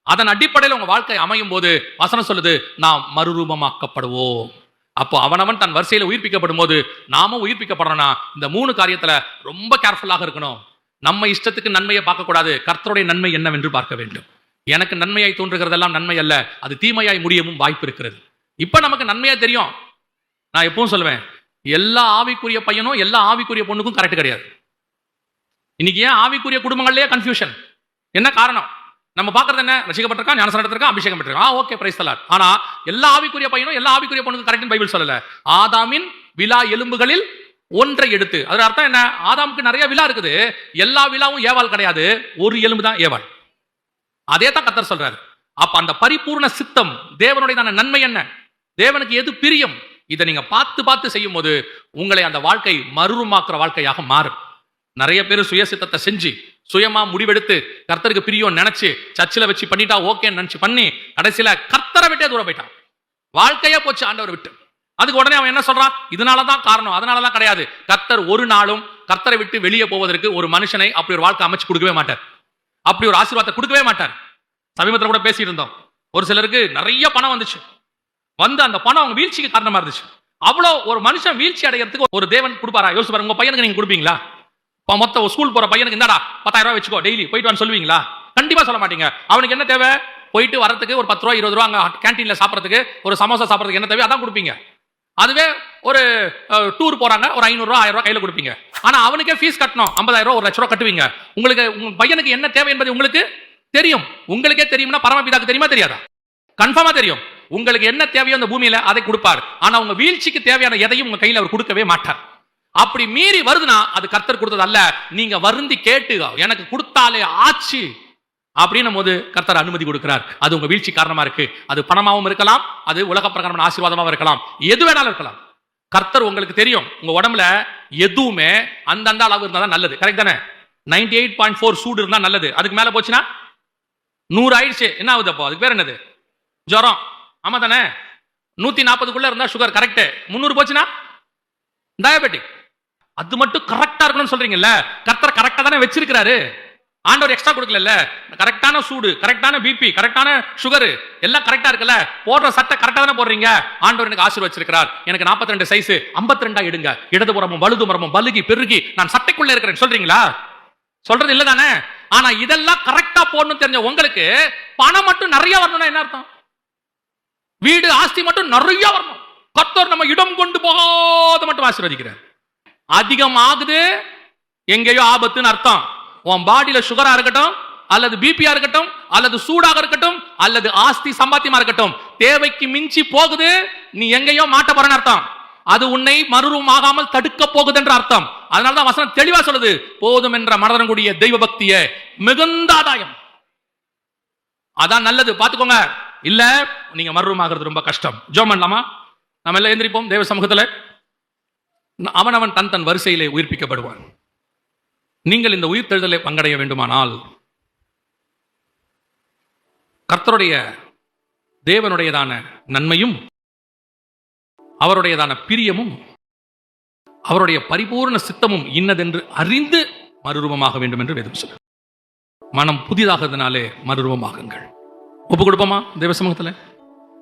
அதன் அடிப்படையில் உங்க வாழ்க்கை அமையும் போது வசனம் சொல்லுது, நாம் மறுரூபமாக்கப்படுவோம். அப்போ அவனவன் தன் வரிசையில உயிர்ப்பிக்கப்படும் போது நாம உயிர்ப்பிக்கப்படுறோம்னா இந்த 3 காரியத்துல ரொம்ப கேர்ஃபுல்லாக இருக்கணும். நம்ம இஷ்டத்துக்கு நன்மையை பார்க்க கூடாது, கர்த்தருடைய நன்மை என்னவென்று பார்க்க வேண்டும். எனக்கு நன்மையாய் தோன்றுகிறதெல்லாம் நன்மை அல்ல, அது தீமையாய் முடியவும் வாய்ப்பு இருக்கிறது. இப்ப நமக்கு நன்மையா தெரியும். நான் எப்பவும் சொல்லுவேன், எல்லா ஆவிக்குரிய பையனும் எல்லா ஆவிக்குரிய பொண்ணுக்கும் கரெக்ட் கிடையாது. இன்னைக்கு ஏன் ஆவிக்குரிய குடும்பங்கள்லயே கன்ஃபியூஷன்? என்ன காரணம்? நம்ம பார்க்கறது என்ன? ரசிக்கப்பட்டிருக்கா, ஞானஸ்நானம் எடுத்திருக்கா, அபிஷேகம் பெற்றிருக்கா, ஓகே, பிரைஸ் தி லார்ட். ஆனா எல்லா ஆவிக்குரிய பையனும் எல்லா ஆவிக்குரிய பொண்ணுக்கும் கரெக்ட்னு பைபிள் சொல்லல. ஆதாமின் விலா எலும்புகளில் ஒன்றை எடுத்து, அதோட அர்த்தம் என்ன? ஆதாமுக்கு நிறைய விலா இருக்குது, எல்லா விலாவும் ஏவாள் கிடையாது, ஒரு எலும்பு தான் ஏவாள். அதே தான் கர்த்தர் சொல்றாரு. அப்ப அந்த பரிபூர்ண சித்தம், தேவனுடைய நன்மை என்ன, தேவனுக்கு எது பிரியம், இதை நீங்க பார்த்து பார்த்து செய்யும் போது உங்களை அந்த வாழ்க்கை மறுரூபமாக்குற வாழ்க்கையாக மாறும். நிறைய பேர் சுய சித்தத்தை செஞ்சு சுயமா முடிவெடுத்து கர்த்தருக்கு பிரியம் நினைச்சு சர்ச்சில் வச்சு பண்ணிட்டா ஓகேன்னு நினைச்சு பண்ணி கடைசியில கர்த்தரை விட்டே தூரம் போயிட்டான். வாழ்க்கையே போச்சு ஆண்டவர் விட்டு. அதுக்கு உடனே அவன் என்ன சொல்றான்? இதனாலதான் காரணம், அதனாலதான் கிடையாது. கர்த்தர் ஒரு நாளும் கர்த்தரை விட்டு வெளியே போவதற்கு ஒரு மனுஷனை அப்படி ஒரு வாழ்க்கை அமைச்சு கொடுக்கவே மாட்டார், அப்படி ஒரு ஆசீர்வாதத்தை கொடுக்கவே மாட்டார். சமீபத்தில் கூட பேசிட்டு இருந்தோம், ஒரு சிலருக்கு நிறைய பணம் வந்துச்சு, வந்து அந்த பணம் அவங்க வீழ்ச்சிக்கு காரணமா இருந்துச்சு. அவ்வளோ ஒரு மனுஷன் வீழ்ச்சி அடைகிறதுக்கு ஒரு தேவன் கொடுப்பாரா? யோசிச்சு பாருங்க. உங்க பையனுக்கு நீங்க கொடுப்பீங்களா? மொத்த ஸ்கூல் போற பையனுக்கு இந்தாடா 10,000 ரூபாய் வச்சுக்கோ, டெய்லி போயிட்டு வான்னு சொல்லுவீங்களா? கண்டிப்பா சொல்ல மாட்டீங்க. அவனுக்கு என்ன தேவை? போயிட்டு வரதுக்கு ஒரு 10 ரூபா 20 ரூபா அங்க கேன்டீன்ல சாப்பிட்றதுக்கு, ஒரு சமோசா சாப்பிட்றதுக்கு என்ன தேவை அதான் கொடுப்பீங்க. அதுவே ஒரு டூர் போறாங்க, ஒரு 500 ரூபா 1000 ரூபா கையில கொடுப்பீங்க. ஆனா அவனுக்கே ஃபீஸ் கட்டணும், 50,000 ரூபா 1,00,000 ரூபா கட்டுவீங்க. உங்களுக்கு உங்க பையனுக்கு என்ன தேவை என்பது உங்களுக்கு தெரியும். உங்களுக்கே தெரியும்னா பரமபிதாக்கு தெரியுமா தெரியாதா? கன்ஃபார்மா தெரியும். உங்களுக்கு என்ன தேவையோ அந்த பூமியில அதை கொடுப்பார். ஆனா உங்க வீழ்ச்சிக்கு தேவையான எதையும் உங்க கையில அவர் கொடுக்கவே மாட்டார். அப்படி மீறி வருதுன்னா அது கர்த்தர் கொடுத்தது அல்ல, நீங்க வருந்தி கேட்டு எனக்கு கொடுத்தாலே ஆச்சு அப்படின்னும் போது கர்த்தர் அனுமதி கொடுக்கிறார். அது உங்க வீழ்ச்சி காரணமா இருக்கு. அது பணமாவும் இருக்கலாம், அது உலக பிரகாரமான ஆசீர்வாதமாவும் இருக்கலாம், எது வேணாலும் இருக்கலாம். கர்த்தர் உங்களுக்கு தெரியும், உங்க உடம்புல எதுவுமே அந்தந்த அளவு இருந்தா தான் நல்லது. கரெக்ட் தானே? 98.4 சூடு இருந்தா நல்லது. அதுக்கு மேல போச்சுன்னா 100 ஆயிடுச்சு, என்ன ஆகுது? அப்போ அதுக்கு பேர் என்னது? ஜுரம். ஆமா தானே? 140க்குள்ள இருந்தா சுகர் கரெக்ட், 300 போச்சுன்னா டயபெட்டிக். அது மட்டும் கரெக்டா இருக்கணும்னு சொல்றீங்கல்ல, கர்த்தர் கரெக்டா தானே வச்சிருக்கிறாரு. ஆண்டவர் எக்ஸ்ட்ரா கொடுக்கல, கரெக்டான சூடு, கரெக்டான பிபி, கரெக்டான சுகர் எல்லாம் கரெக்டா இருக்குல்ல, போடுற சட்டை கரெக்டா தானே போடுறீங்க. ஆண்டவர் எனக்கு ஆசீர்வதிச்சிருக்கிறார், எனக்கு 42 சைஸ் 52 எடுங்க, இடதுபுறமும் வலதுபுறமும் பலுகி பெருகி நான் சட்டைக்குள்ள இருக்கிறேன் சொல்றீங்களா? சொல்றது இல்ல தானே. ஆனா இதெல்லாம் கரெக்டா போடணும் தெரிஞ்ச உங்களுக்கு பணம் மட்டும் நிறைய வரணும்னா என்ன அர்த்தம்? வீடு ஆஸ்தி மட்டும் நிறைய வரணும். கர்த்தர் நம்ம இடம் கொண்டு போகாத மட்டும் ஆசீர்வதிக்கிறார். அதிகம் ஆகுது எங்கேயோ ஆபத்துன்னு அர்த்தம். உன் பாடியில சுகரா இருக்கட்டும், அல்லது பிபியா இருக்கட்டும், அல்லது சூடாக இருக்கட்டும், அல்லது ஆஸ்தி சம்பாத்தியமா இருக்கட்டும், தேவைக்கு மிஞ்சி போகுது, நீ எங்கேயோ மாட்ட போறன்னு அர்த்தம். அது உன்னை மறுரூபம் ஆகாமல் தடுக்க போகுது என்ற அர்த்தம். அதனாலதான் வசனம் தெளிவா சொல்லுது, போதும் என்ற மனதனுடைய தெய்வ பக்திய மிகுந்த ஆதாயம். அதான் நல்லது, பாத்துக்கோங்க. இல்ல நீங்க மறுரூபம் ஆகிறது ரொம்ப கஷ்டம். ஜெபம் பண்ணலாமா? நம்ம எல்லாம் எந்திரிப்போம் தேவ சமூகத்துல. அவனவன் தன் தன் வரிசையிலே உயிர்ப்பிக்கப்படுவான். நீங்கள் இந்த உயிர்த்தெழுதலை பங்கடைய வேண்டுமானால் கர்த்தருடைய தேவனுடையதான நன்மையும் அவருடையதான பிரியமும் அவருடைய பரிபூர்ண சித்தமும் இன்னதென்று அறிந்து மறுரூபமாக வேண்டும் என்று வேதம் சொல்லுது. மனம் புதிதாகிறதுனாலே மறுரூபமாகுங்கள். ஒப்பு கொடுப்போமா தேவ சமூகத்தில்?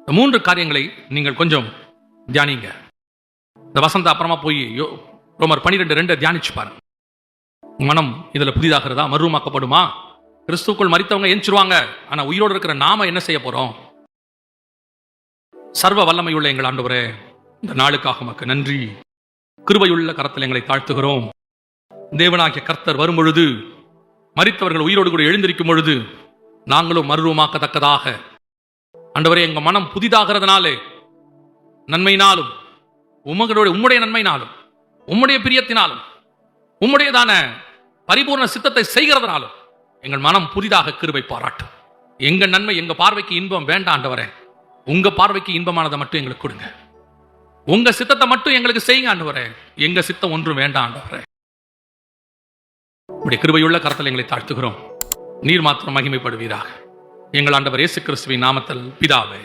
இந்த 3 காரியங்களை நீங்கள் கொஞ்சம் தியானிங்க. இந்த வசந்த அப்புறமா போய் ரோமர் 12:2 தியானிச்சு பாருங்க. மனம் இதுல புதிதாகிறதா, மறுரூபமாக்கப்படுமா? கிறிஸ்துக்குள் மரித்தவங்க எந்திருவாங்க, ஆனா உயிரோடு இருக்கிற நாம என்ன செய்ய போறோம்? சர்வ வல்லமையுள்ள எங்கள் ஆண்டவரே, இந்த நாளுக்காக உமக்கு நன்றி. கிருபையுள்ள கரத்தில் எங்களை தாழ்த்துகிறோம். தேவனாகிய கர்த்தர் வரும் பொழுது, மரித்தவர்கள் உயிரோடு கூட எழுந்திருக்கும் பொழுது நாங்களும் மறுரூபமாக்கத்தக்கதாக ஆண்டவரே எங்க மனம் புதிதாகிறதுனாலே, நன்மையினாலும் உம்முடைய நன்மையினாலும் உம்முடைய பிரியத்தினாலும் உம்முடையதான பரிபூர்ண சித்தத்தை செய்கிறதுனாலும் எங்கள் மனம் புதிதாக கிருபை பாராட்டும். எங்க நன்மை எங்க பார்வைக்கு இன்பம் வேண்டாம் ஆண்டவரே, உங்க பார்வைக்கு இன்பமானதை மட்டும் எங்களுக்கு கொடுங்க. உங்க சித்தத்தை மட்டும் எங்களுக்கு செய்யுங்க ஆண்டவரே, எங்க சித்தம் ஒன்றும் வேண்டாம் ஆண்டவரே. உடைய கிருபையுள்ள கரத்தில் எங்களை தாழ்த்துகிறோம். நீர் மாத்திரம் மகிமைப்படுவீராக. எங்கள் ஆண்டவர் இயேசு கிறிஸ்துவின் நாமத்தில் பிதாவே.